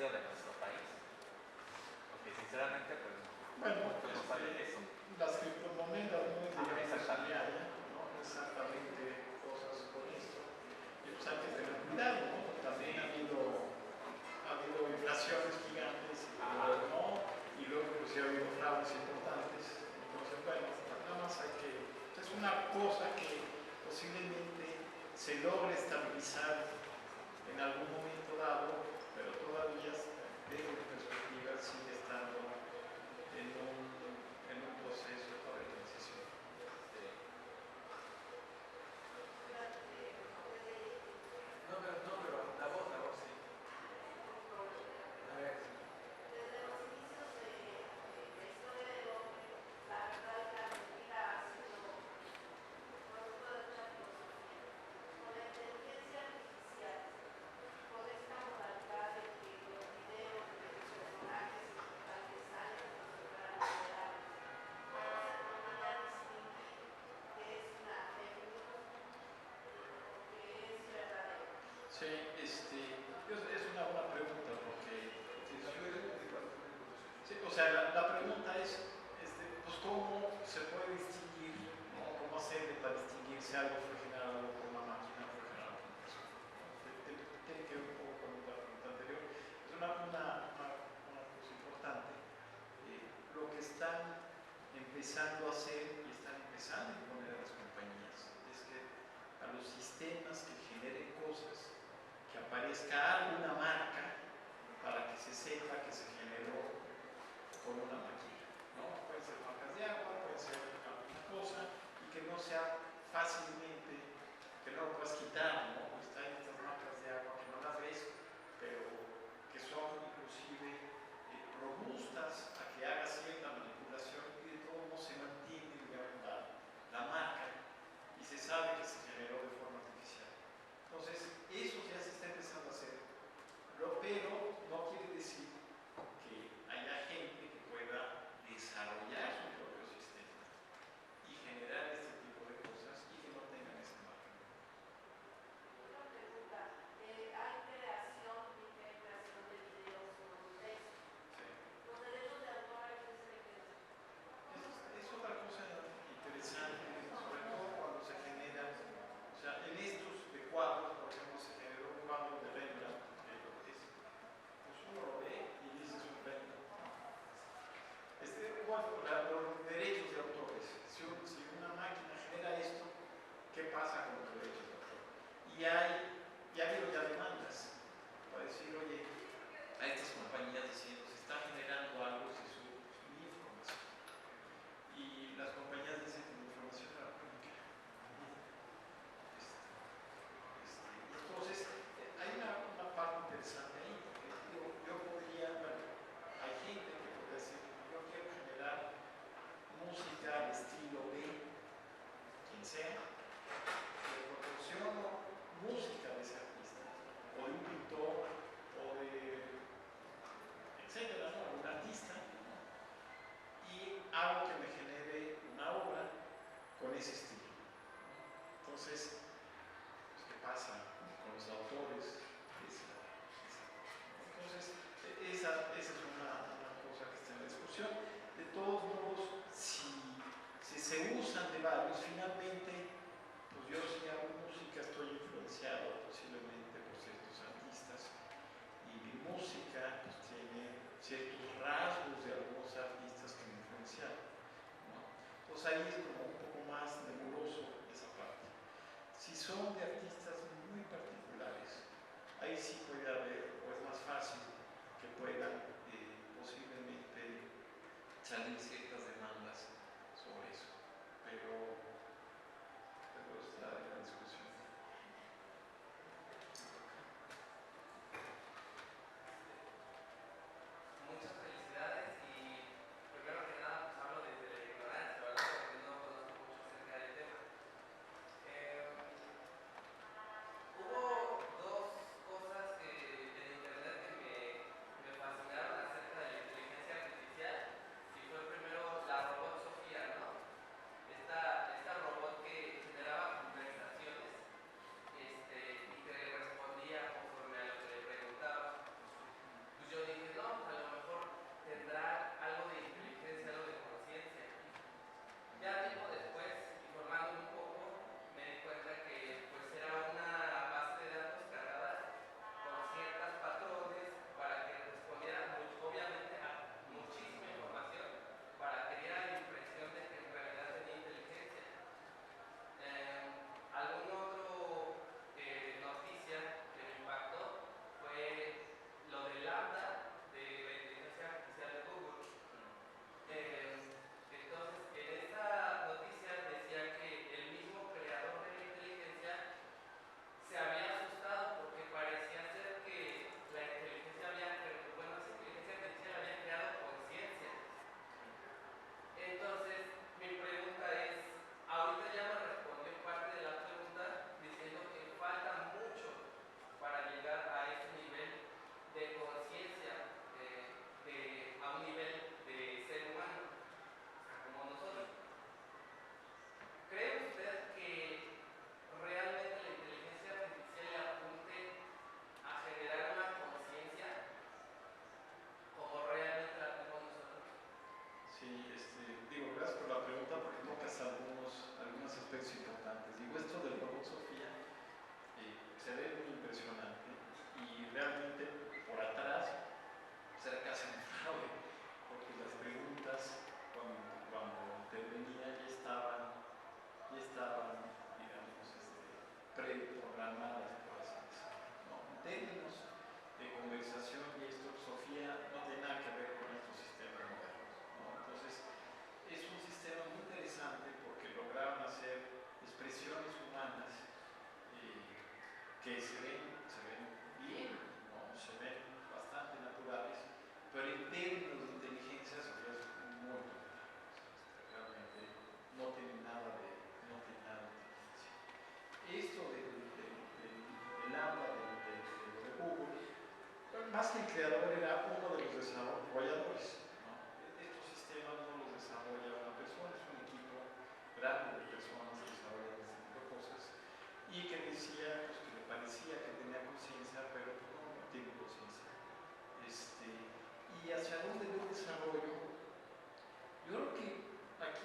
financiero de nuestro país. Porque sinceramente, pues, Bueno, muchos no saben eso. las criptomonedas no es, digamos, Exactamente. diaria, ¿no? Exactamente cosas con esto. Y pues hay que tener cuidado, ¿no? También ha habido inflaciones gigantes, y luego no, y luego pues ya ha habido fraudes importantes. Entonces, bueno, nada más hay que... Es una cosa que posiblemente se logre estabilizar en algún momento dado, pero todavía desde mi perspectiva sigue estando en un proceso de transición. No, pero la voz, sí. A ver. Desde los inicios de la historia del hombre, la verdad y la mentira ha sido producto de mucha filosofía. Con la inteligencia artificial, con esta modalidad de que los videos de los personajes importantes salen de nuestro gran realidad, ahora se podría distinguir que es una fake news o que es verdadero. Sí, es una buena pregunta porque, sí, o sea, la pregunta es, pues, ¿cómo se puede distinguir, ¿no? ¿Cómo hacerle para distinguir si algo fue generado por una máquina o fue generado por una persona? ¿No? Tiene que ver un poco con la pregunta anterior. Es una cosa importante. Lo que están empezando a hacer y están empezando a imponer a las compañías es que a los sistemas que generen cosas, que aparezca alguna marca para que se sepa que se generó con una máquina, ¿no? Pueden ser marcas de agua, pueden ser alguna cosa, y que no sea fácilmente, que no lo puedas quitar, ¿no? Están estas marcas de agua que no las ves, pero que son inclusive robustas a que haga cierta manipulación y de todo modo se mantiene, digamos, la marca y se sabe que se generó de forma artificial. Entonces, eso ya se está empezando a hacer, pero no quiere decir que haya gente que pueda desarrollar su propio sistema y generar este tipo de cosas y que no tengan esa marca.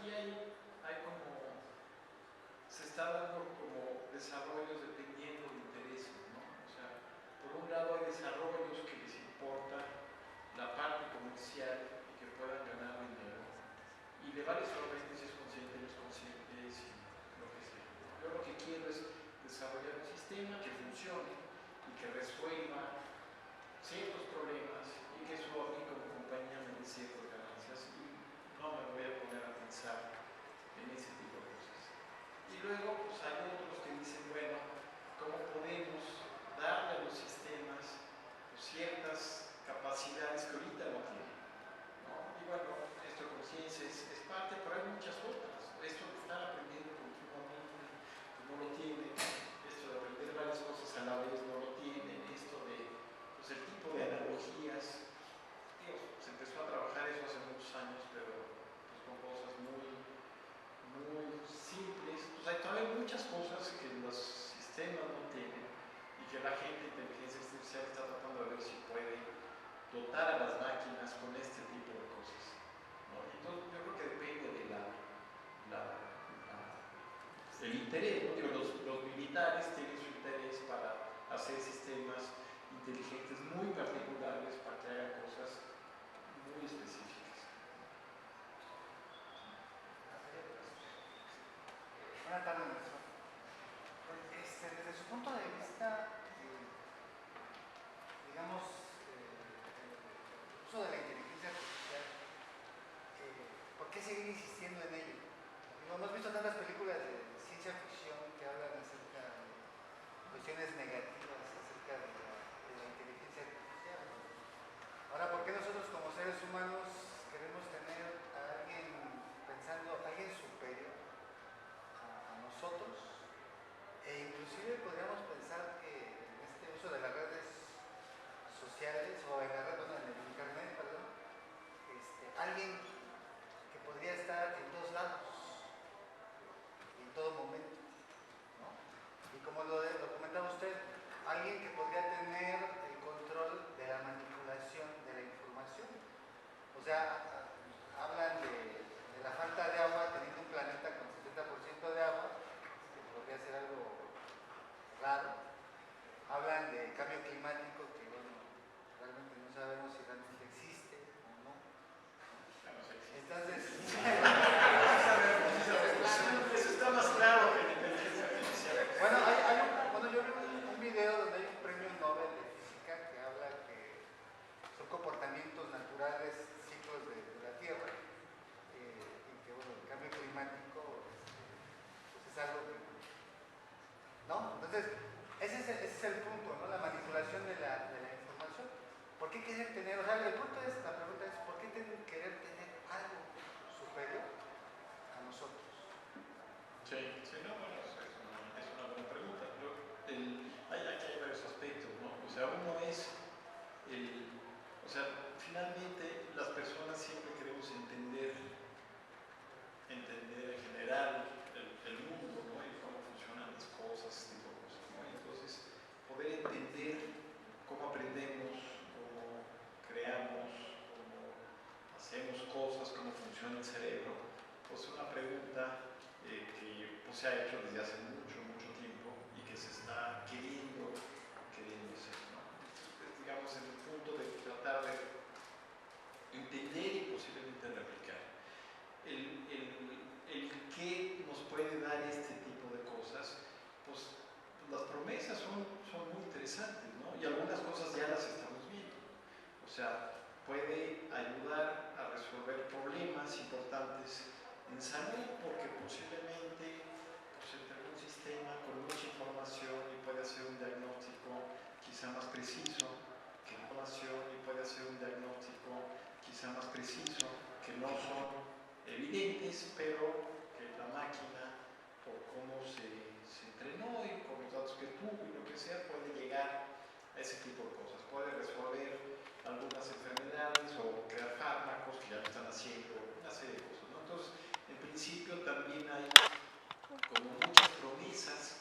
aquí hay como, se está dando como desarrollos dependiendo de intereses, ¿no? O sea, por un lado hay desarrollos que les importa la parte comercial y que puedan ganar dinero, y le vale solamente si es consciente o no es consciente, si lo que sea. Yo lo que quiero es desarrollar un sistema que funcione y que resuelva ciertos problemas y que eso a mí como compañía me dé ciertas ganancias, y no me voy a poner a pensar en ese tipo de cosas. Y luego pues hay otros que dicen, bueno, ¿cómo podemos darle a los sistemas pues, ciertas capacidades que ahorita no tienen? ¿No? Y bueno, esto de conciencia es parte, pero hay muchas otras. Esto de estar aprendiendo continuamente pues no lo tiene, esto de aprender varias cosas a la vez no lo tiene, esto de pues, el tipo de analogías. Digo, se empezó a trabajar eso hace muchos años, pero pues, con cosas muy simples. Pues hay todavía muchas cosas que los sistemas no tienen y que la gente de inteligencia artificial está tratando de ver si puede dotar a las máquinas con este tipo de cosas, ¿no? Entonces yo creo que depende de el interés, ¿no? Digo, los militares tienen su interés para hacer sistemas inteligentes muy particulares para que hagan cosas muy específicas. Buenas tardes, maestro. Desde su punto de vista, digamos, el uso de la inteligencia artificial, ¿por qué seguir insistiendo en ello? Digo, hemos visto tantas películas de ciencia ficción que hablan acerca de cuestiones negativas acerca de la inteligencia artificial. Ahora, ¿por qué nosotros como seres humanos queremos tener a alguien pensando, alguien superior a nosotros? E inclusive podríamos pensar que en este uso de las redes sociales o en la red, bueno, en el internet, perdón, alguien que podría estar en todos lados y en todo momento, ¿no? Y como lo comentaba usted, alguien que podría tener el control de la manipulación de la información. O sea, hablan de la falta de agua, teniendo un planeta con 70% de agua, que podría ser algo raro. Hablan del cambio climático, que bueno, realmente no sabemos si realmente existe o no. Entonces, eso está más claro que la inteligencia artificial. bueno, yo vi un video donde hay un premio Nobel de física que habla que son comportamientos naturales, ciclos de la Tierra, y que bueno, el cambio climático pues es algo que, ¿no? Entonces, ese es el punto, ¿no? La manipulación de la información. ¿Por qué querer tener, o sea, la pregunta es, ¿por qué querer tener algo superior a nosotros? Sí, no, bueno, es una buena pregunta. Aquí hay varios aspectos, ¿no? O sea, uno es, o sea, finalmente las personas siempre queremos entender en general el mundo, ¿no? Y cómo funcionan las cosas, este tipo de cosas, ¿no? Entonces, poder entender cómo aprendemos, cómo creamos, cómo hacemos cosas, cómo funciona el cerebro, pues es una pregunta que pues, se ha hecho desde hace mucho tiempo y que se está queriendo hacer, ¿no? Entonces, digamos, en el punto de tratar de entender y posiblemente replicar. El qué nos puede dar este tipo de cosas, pues las promesas son muy interesantes, ¿no? Y algunas cosas ya las estamos viendo. O sea, puede ayudar a resolver problemas importantes en salud, porque posiblemente pues, entre un sistema con mucha información y puede hacer un diagnóstico quizá más preciso que información y puede hacer un diagnóstico quizá más preciso, que no son evidentes, pero que la máquina, por cómo se entrenó y por los datos que tuvo y lo que sea, puede llegar a ese tipo de cosas. Puede resolver algunas enfermedades o crear fármacos que ya lo están haciendo, una serie de cosas, ¿no? Entonces, en principio también hay como muchas promesas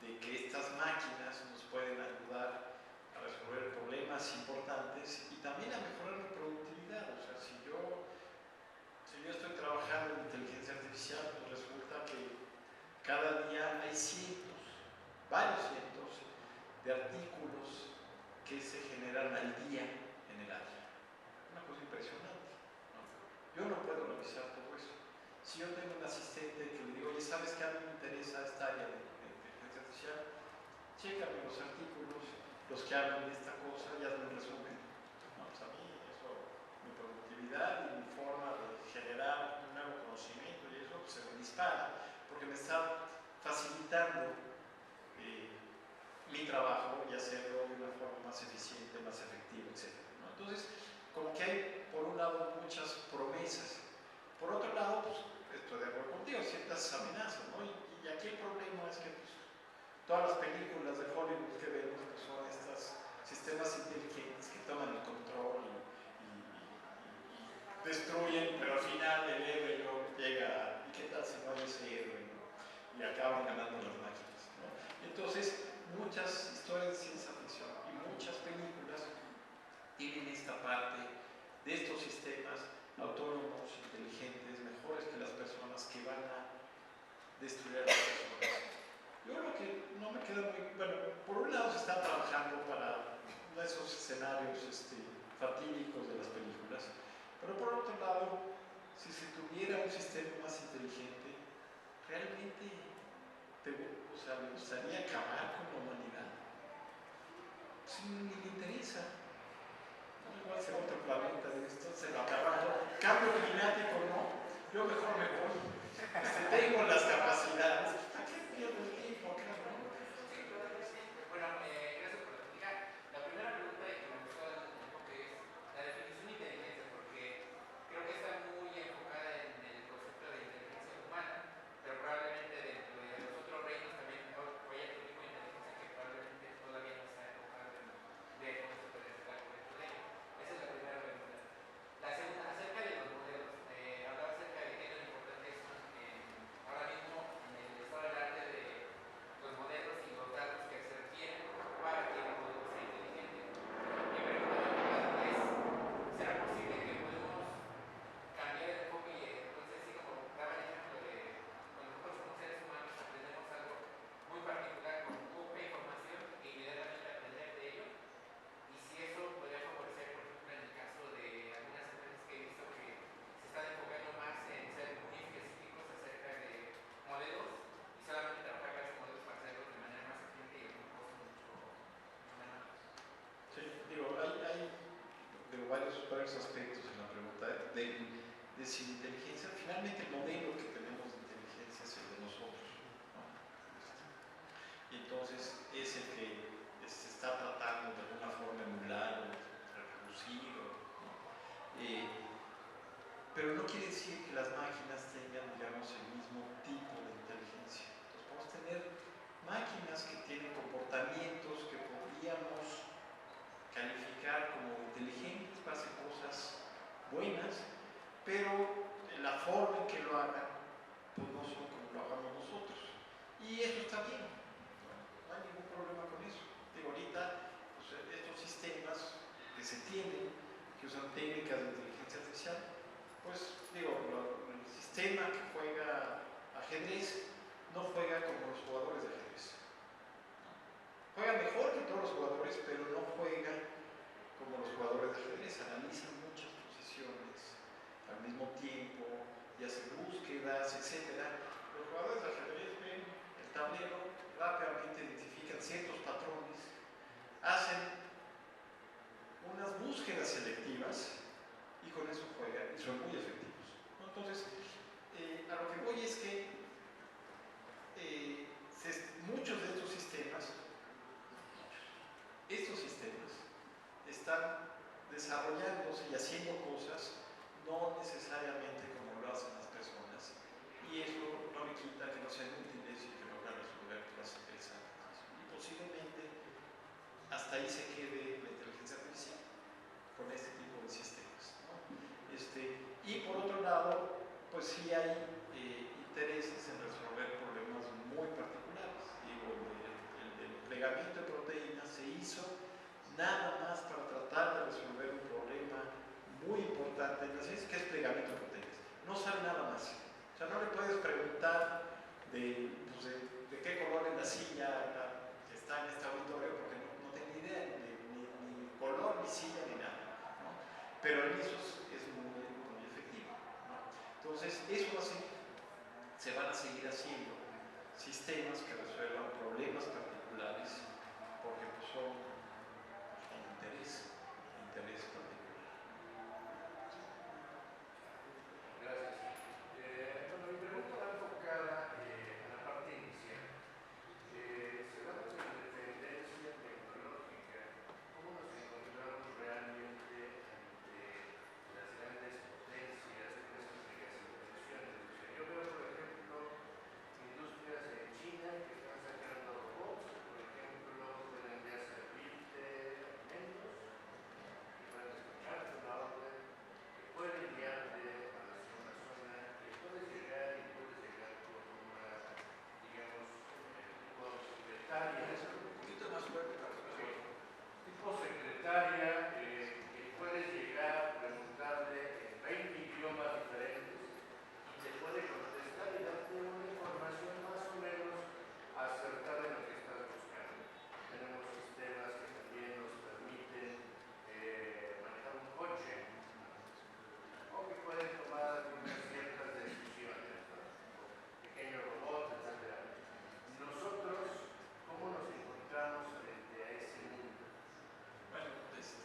de que estas máquinas nos pueden ayudar a resolver problemas importantes y también a mejorar mi productividad. O sea, si yo estoy trabajando en inteligencia los que hablan de esta cosa ya me resumen. ¿No? Pues a mí eso, mi productividad y mi forma de generar un nuevo conocimiento y eso pues, se me dispara, porque me está facilitando mi trabajo y hacerlo de una forma más eficiente, más efectiva, etc. ¿No? Entonces, como que hay, por un lado, muchas promesas. Por otro lado, pues, estoy de acuerdo contigo, ciertas amenazas, ¿no? Y aquí el problema es que pues, todas las películas de Hollywood que vemos pues, son estos sistemas inteligentes que toman el control y destruyen, pero al final el héroe llega, ¿y qué tal si no hay ese héroe? ¿No? Y acaban ganando las máquinas, ¿no? Entonces, muchas historias de ciencia ficción y muchas películas tienen esta parte de estos sistemas autónomos, inteligentes, mejores que las personas que van a destruir a las personas. Yo lo que no me queda muy... Bueno, por un lado se está trabajando para esos escenarios fatídicos de las películas, pero por otro lado, si se tuviera un sistema más inteligente, realmente ¿le gustaría acabar con la humanidad? Pues ni le interesa. No igual ser otro planeta de esto, se lo acaban todo. Cambio climático, no. Yo mejor me voy. Tengo las capacidades. ¿Para qué pierdo el tiempo acá, no? Bueno, gracias por la plática. La primera pregunta que me gustó el enfoque es la definición de inteligencia, porque creo que está muy enfocada en el concepto de inteligencia humana, pero probablemente dentro de los otros reinos también hay otro tipo de inteligencia que probablemente todavía no se ha enfocado en ver cómo se puede sacar provecho de ello. Esa es la primera pregunta. La segunda, acerca de los modelos. Hablaba acerca de qué tan importantes son ahora mismo en el estado del arte de los modelos y los datos que se requieren para que el modelo sea inteligente. Mi pregunta es, ¿será posible que podamos cambiar el enfoque y entonces, así como daba el ejemplo de cuando nosotros como seres humanos aprendemos algo muy particular con poca información e inmediatamente aprender de ello? Y si eso podría favorecer, por ejemplo, en el caso de algunas empresas que he visto que se están enfocando más en ser muy específicos acerca de modelos y solamente trabajar con esos modelos para hacerlos de manera más eficiente y a un costo mucho menor. Sí, hay varios aspectos en la pregunta de si la inteligencia, finalmente el modelo que tenemos de inteligencia es el de nosotros, ¿no? Y entonces es el que se está tratando de alguna forma emular o reproducir, ¿no? Pero no quiere decir que las máquinas tengan, digamos, el mismo tipo de inteligencia. Entonces podemos tener máquinas que tienen comportamientos que podríamos calificar como inteligentes para hacer cosas buenas, pero la forma en que lo hagan pues no son como lo hagamos nosotros. Y eso está bien, no hay ningún problema con eso. Digo, ahorita pues, estos sistemas que se tienen, que usan técnicas de inteligencia artificial, pues digo, el sistema que juega ajedrez no juega como los jugadores de ajedrez. Juega mejor que todos los jugadores, pero no juega como los jugadores de ajedrez. Analizan muchas posiciones al mismo tiempo y hacen búsquedas, etc. Los jugadores de ajedrez ven el tablero, rápidamente identifican ciertos patrones, hacen unas búsquedas selectivas y con eso juegan y son muy efectivos. Entonces, a lo que voy es que muchos de estos sistemas están desarrollándose y haciendo cosas no necesariamente como lo hacen las personas, y eso no le quita que no sean útiles y que logran resolver cosas interesantes. Y posiblemente hasta ahí se quede la inteligencia artificial con este tipo de sistemas, ¿no? Y por otro lado, pues sí hay intereses en resolver problemas muy particulares. Digo, el del plegamiento de proteínas se hizo nada más para tratar de resolver un problema muy importante en la ciencia, que es plegamiento de proteínas. No sabe nada más. O sea, no le puedes preguntar de qué color es la silla que está en este auditorio, porque no tengo ni idea ni color, ni silla, ni nada, ¿no? Pero en eso es muy, muy efectivo, ¿no? Entonces, eso va a seguir. Se van a seguir haciendo sistemas que resuelvan problemas particulares, porque pues, son interés particular. Gracias. Bueno, mi pregunta va enfocada a la parte inicial. Se da con la independencia tecnológica. ¿Cómo nos encontramos realmente ante las grandes potencias con estas megasignificaciones? O sea, yo veo, por ejemplo, industrias en China que están sacando robots, por ejemplo, pueden ya servirte alimentos, que pueden despacharte una orden, que pueden guiarte hacia una zona, que puedes llegar con una, digamos, tipo secretaria, un poquito más fuerte para tipo secretaria, que puedes llegar, preguntarle en 20 idiomas diferentes y te puede contestar y darte una información más o menos acertada de lo que estás buscando. Tenemos sistemas que también nos permiten manejar un coche o que pueden tomar algunas ciertas decisiones, ¿no? Pequeños robots, etc. Nosotros, ¿cómo nos encontramos frente a ese mundo? Bueno, pues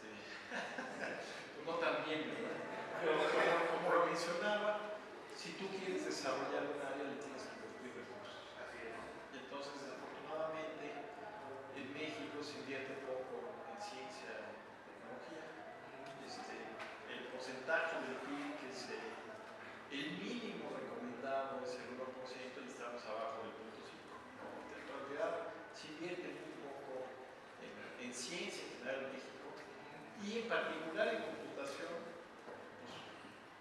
no tan bien, ¿verdad? Pero como lo mencionaba, si tú quieres desarrollar un área, le tienes que invertir recursos. Así es. Y entonces, desafortunadamente, en México se invierte poco en ciencia y tecnología. El porcentaje del PIB, que es el mínimo recomendado, es el 1% y estamos abajo del 0.5%. ¿No? En realidad, se invierte muy poco en ciencia en general en México y en particular en computación,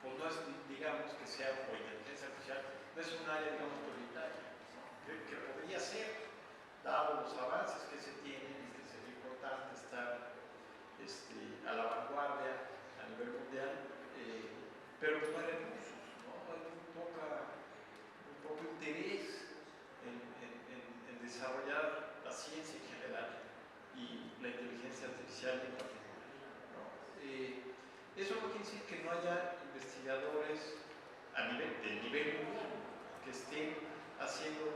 pues no es, digamos, que sea, o inteligencia artificial, no es un área, digamos, prioritaria, ¿no? que podría ser, dado los avances que se tienen, y que sería importante estar a la vanguardia a nivel mundial, pero no hay recursos, ¿no? Hay muy poco interés en desarrollar la ciencia en general y la inteligencia artificial en particular, ¿no? Eso no quiere decir que no haya investigadores de nivel mundial que estén haciendo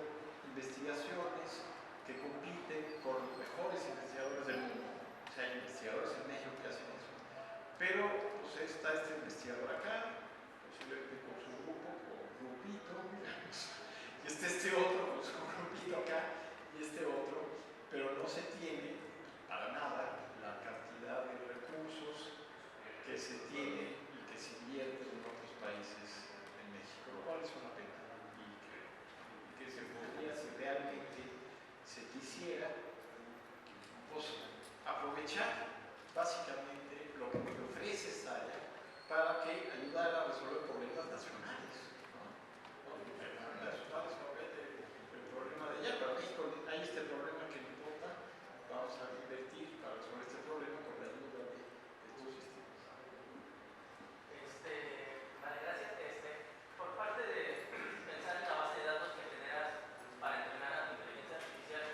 investigaciones que compiten con los mejores investigadores del mundo. O sea, hay investigadores en México que hacen eso. Pero pues, está este investigador acá, posiblemente con su grupo, con grupito, digamos, y este otro con su grupito acá, y este otro, pero no se tiene para nada la cantidad de recursos que se tiene y que se invierte en otros países en México, lo cual es una pena y que se podría, si realmente se quisiera, pues aprovechar básicamente lo que te ofrece esta área para que ayudara a resolver problemas nacionales, ¿no? Nacionales, obviamente el problema de allá, pero México hay este problema que no importa, vamos a invertir para resolver este problema con la ayuda de estos sistemas. Vale, gracias. Por parte de pensar en la base de datos que generas para entrenar a tu inteligencia artificial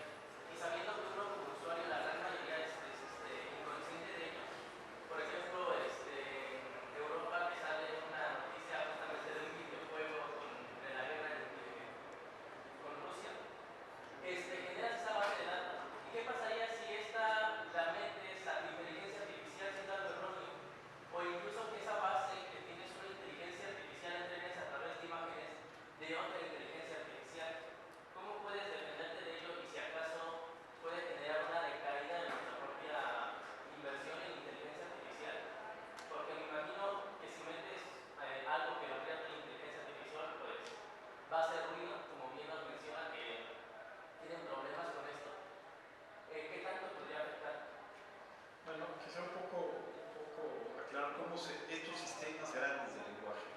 y sabiendo que uno como usuario, la gran mayoría es inconsciente de ello. Por ejemplo, en Europa me sale una noticia justamente de un videojuego de la guerra con Rusia. Generas esa base de datos. ¿Y qué pasaría si la metes a tu inteligencia artificial sin algo erróneo? O incluso que esa base que tienes una inteligencia artificial entrenes a través de imágenes de otra inteligencia artificial. ¿Cómo puedes defenderte de ello y si acaso puede generar una decaída de nuestra propia inversión en inteligencia artificial? Porque me imagino que si metes algo que lo crea la inteligencia artificial, pues va a ser ruido, como bien nos menciona que tienen problemas con esto. ¿Qué tanto podría afectar? Bueno, quizá un poco aclarar cómo estos sistemas grandes de lenguaje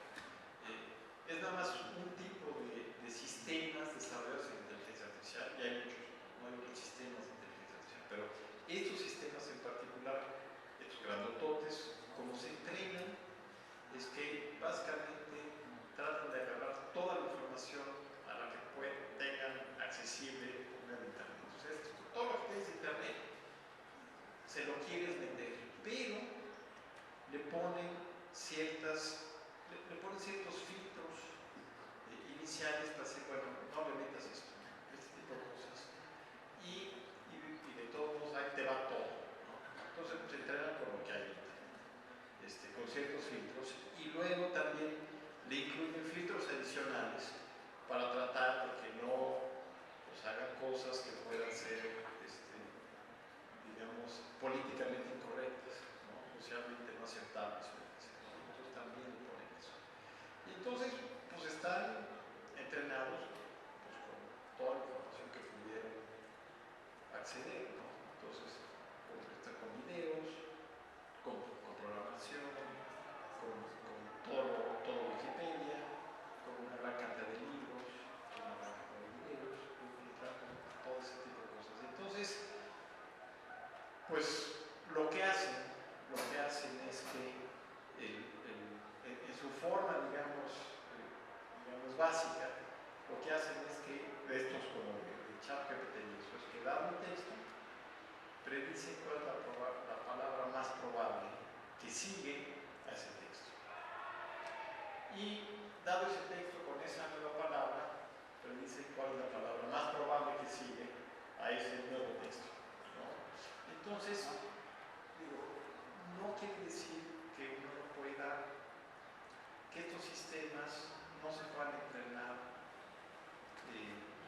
es nada más un tipo de sistemas desarrollados en inteligencia artificial, y hay muchos, no hay otros sistemas de inteligencia artificial, pero estos sistemas en particular, estos grandototes, como se entrenan, es que básicamente tratan de agarrar toda la información a la que tengan accesible por medio de internet. Entonces, todo lo que tienes de internet se lo quieres vender, pero le ponen ciertos filtros ciertos filtros, y luego también le incluyen filtros adicionales para tratar de que no pues, hagan cosas que puedan ser, digamos, políticamente incorrectas, ¿no? Socialmente no aceptables. Entonces también le ponen eso. Y entonces, pues están entrenados pues, con toda la información que pudieron acceder, ¿no? Entonces, con videos, con programación, todo Wikipedia, con una gran cantidad de libros, con una gran cantidad de videos, con todo ese tipo de cosas. Entonces, pues lo que hacen es que en su forma, digamos, básica, lo que hacen es que, estos como de ChatGPT y eso, es que dan un texto, predicen cuál es la palabra más probable que sigue a ese texto. Y dado ese texto con esa nueva palabra, predicen cuál es la palabra más probable que sigue a ese nuevo texto, ¿no? Entonces, digo, no quiere decir que uno no pueda, que estos sistemas no se puedan entrenar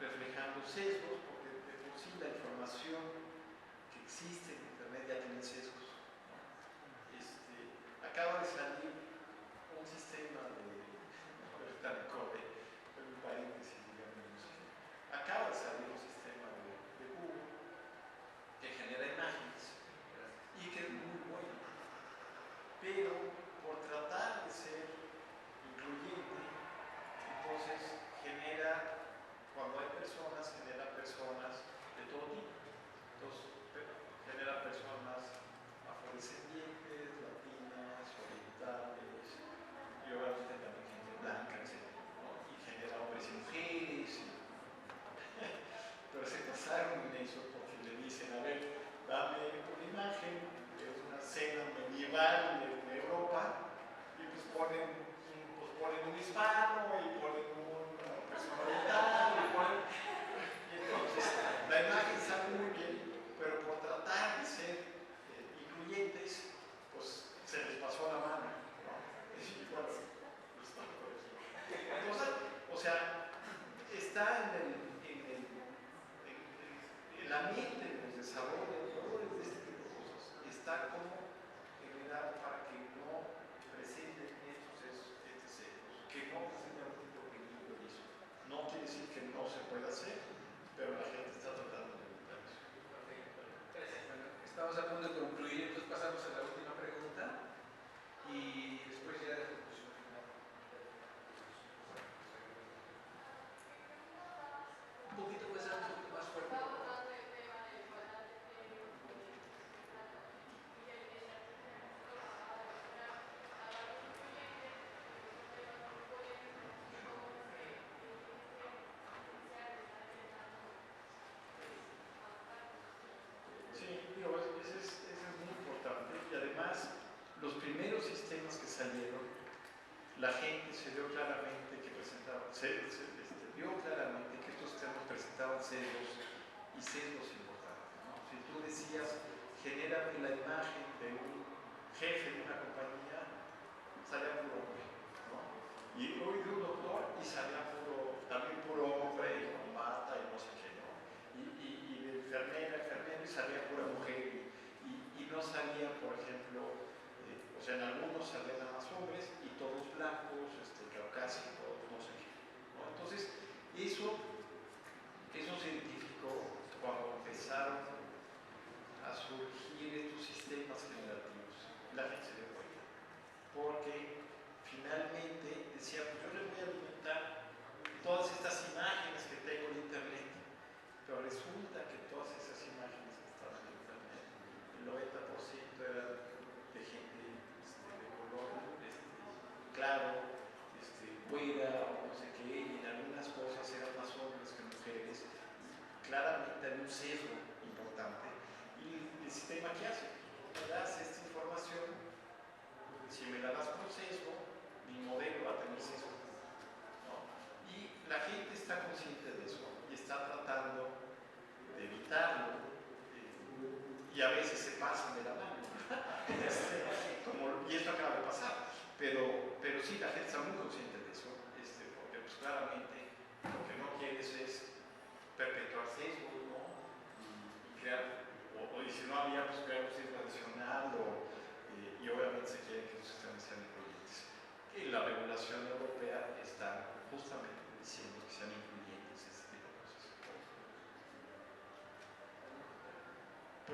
reflejando sesgos, porque de por sí la información que existe en Internet ya tiene sesgos, ¿no? Acaba de salir un sistema un paréntesis, digamos, acaba de salir un sistema de Google que genera imágenes y que es muy bueno, pero por tratar de ser incluyente, entonces cuando hay personas, genera personas de todo tipo. Entonces, genera personas afrodescendientes, latinas, orientales, y obviamente también gente blanca, etc., ¿no? Y genera hombres y mujeres. Pero se pasaron en eso porque le dicen, a ver, dame una imagen de una cena medieval en Europa, y pues ponen un hispano y ponen una persona oriental y entonces la imagen sale muy bien, pero por tratar de ser incluyentes, pues se les pasó la mano, ¿no? Y bueno, entonces, o sea, está en la mente de los desarrolladores de este tipo de cosas, está como generar para que no presenten estos sesgos, que no presenten algún tipo de peligro de eso. No quiere decir que no se pueda hacer, pero la gente está tratando de evitar eso. Gracias. Bueno, estamos a punto de concluir, entonces pasamos a la última pregunta y después ya de conclusión final. Un poquito más alto, un poquito más fuerte. Sí, digo, ese es muy importante y además los primeros sistemas que salieron, la gente se vio claramente que vio claramente que estos sistemas presentaban sesgos y sesgos importantes, ¿no? Si tú decías, genérame la imagen de un jefe de una compañía, salía puro hombre, ¿no? Y hoy de un doctor y salía también puro hombre y con bata y no sé qué, ¿no? Y de enfermero y salía pura mujer y no salía, por ejemplo, o sea, en algunos salían nada más hombres y todos blancos, caucásicos, no sé qué, ¿no? Entonces, eso se identificó cuando empezaron a surgir estos sistemas generativos. La gente se dio cuenta, porque finalmente decía, pues yo les voy a alimentar todas estas imágenes que tengo en internet, pero resulta que todas esas imágenes que estaban en internet, el 90% eran de gente de color claro, güera o no sé qué, y en algunas cosas eran más hombres que mujeres. Claramente hay un sesgo importante. ¿Y el sistema qué hace? Me das esta información, si me la das por sesgo, mi modelo va a tener sesgo, ¿no? Y la gente está consciente de eso y está tratando de evitarlo, y a veces se pasan de la mano. Y esto acaba de pasar.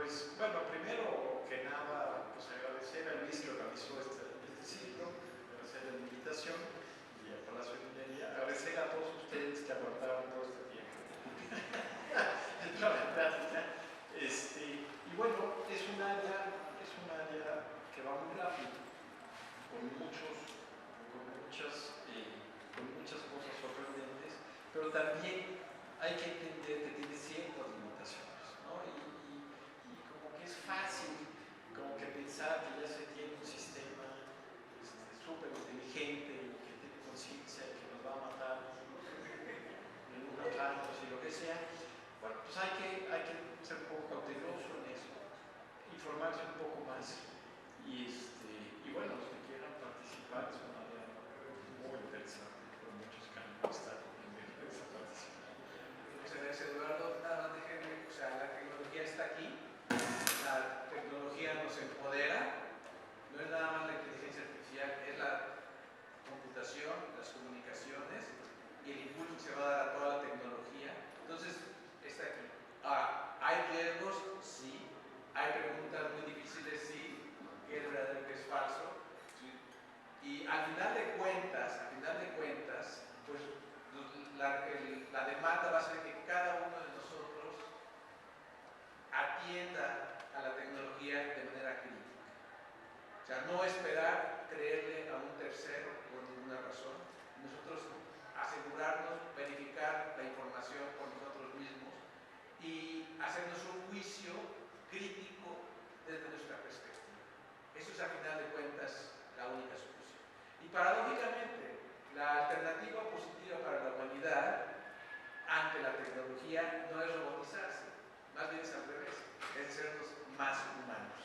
Pues bueno, primero que nada, pues agradecer a Luis que organizó este ciclo, agradecer la invitación y al Palacio de Minería, agradecer a todos ustedes que aguantaron todo este tiempo. Toda la plática. Y bueno, es un área que va muy rápido, con muchas cosas sorprendentes, pero también hay que entender que tiene ciertas limitaciones, ¿no? Y como que es fácil como que pensar que ya se tiene un sistema súper inteligente y que tiene conciencia y que nos va a matar en unos años y lo que sea. Bueno, pues hay que ser un poco cauteloso en eso, informarse un poco más y bueno, los que quieran participar es una área muy interesante, con muchos cambios está en esa participación. Muchas gracias, Eduardo. Nada más déjenme, o sea, la tecnología está aquí, la tecnología nos empodera, no es nada más la inteligencia artificial, es la computación, las comunicaciones y el impulso que se va a dar a toda la tecnología. Entonces, está aquí. ¿Hay riesgos? Sí. ¿Hay preguntas muy difíciles? Sí. ¿Qué es verdadero, qué es falso? Sí. Y al final de cuentas, pues la demanda va a ser que cada uno de nosotros atienda a la tecnología de manera crítica. O sea, no esperar creerle a un tercero por ninguna razón. Nosotros asegurarnos, verificar la información por nosotros mismos y hacernos un juicio crítico desde nuestra perspectiva. Eso es, a final de cuentas, la única solución. Y paradójicamente, la alternativa positiva para la humanidad ante la tecnología no es robotizarse, más bien es al revés, es sernos más humanos.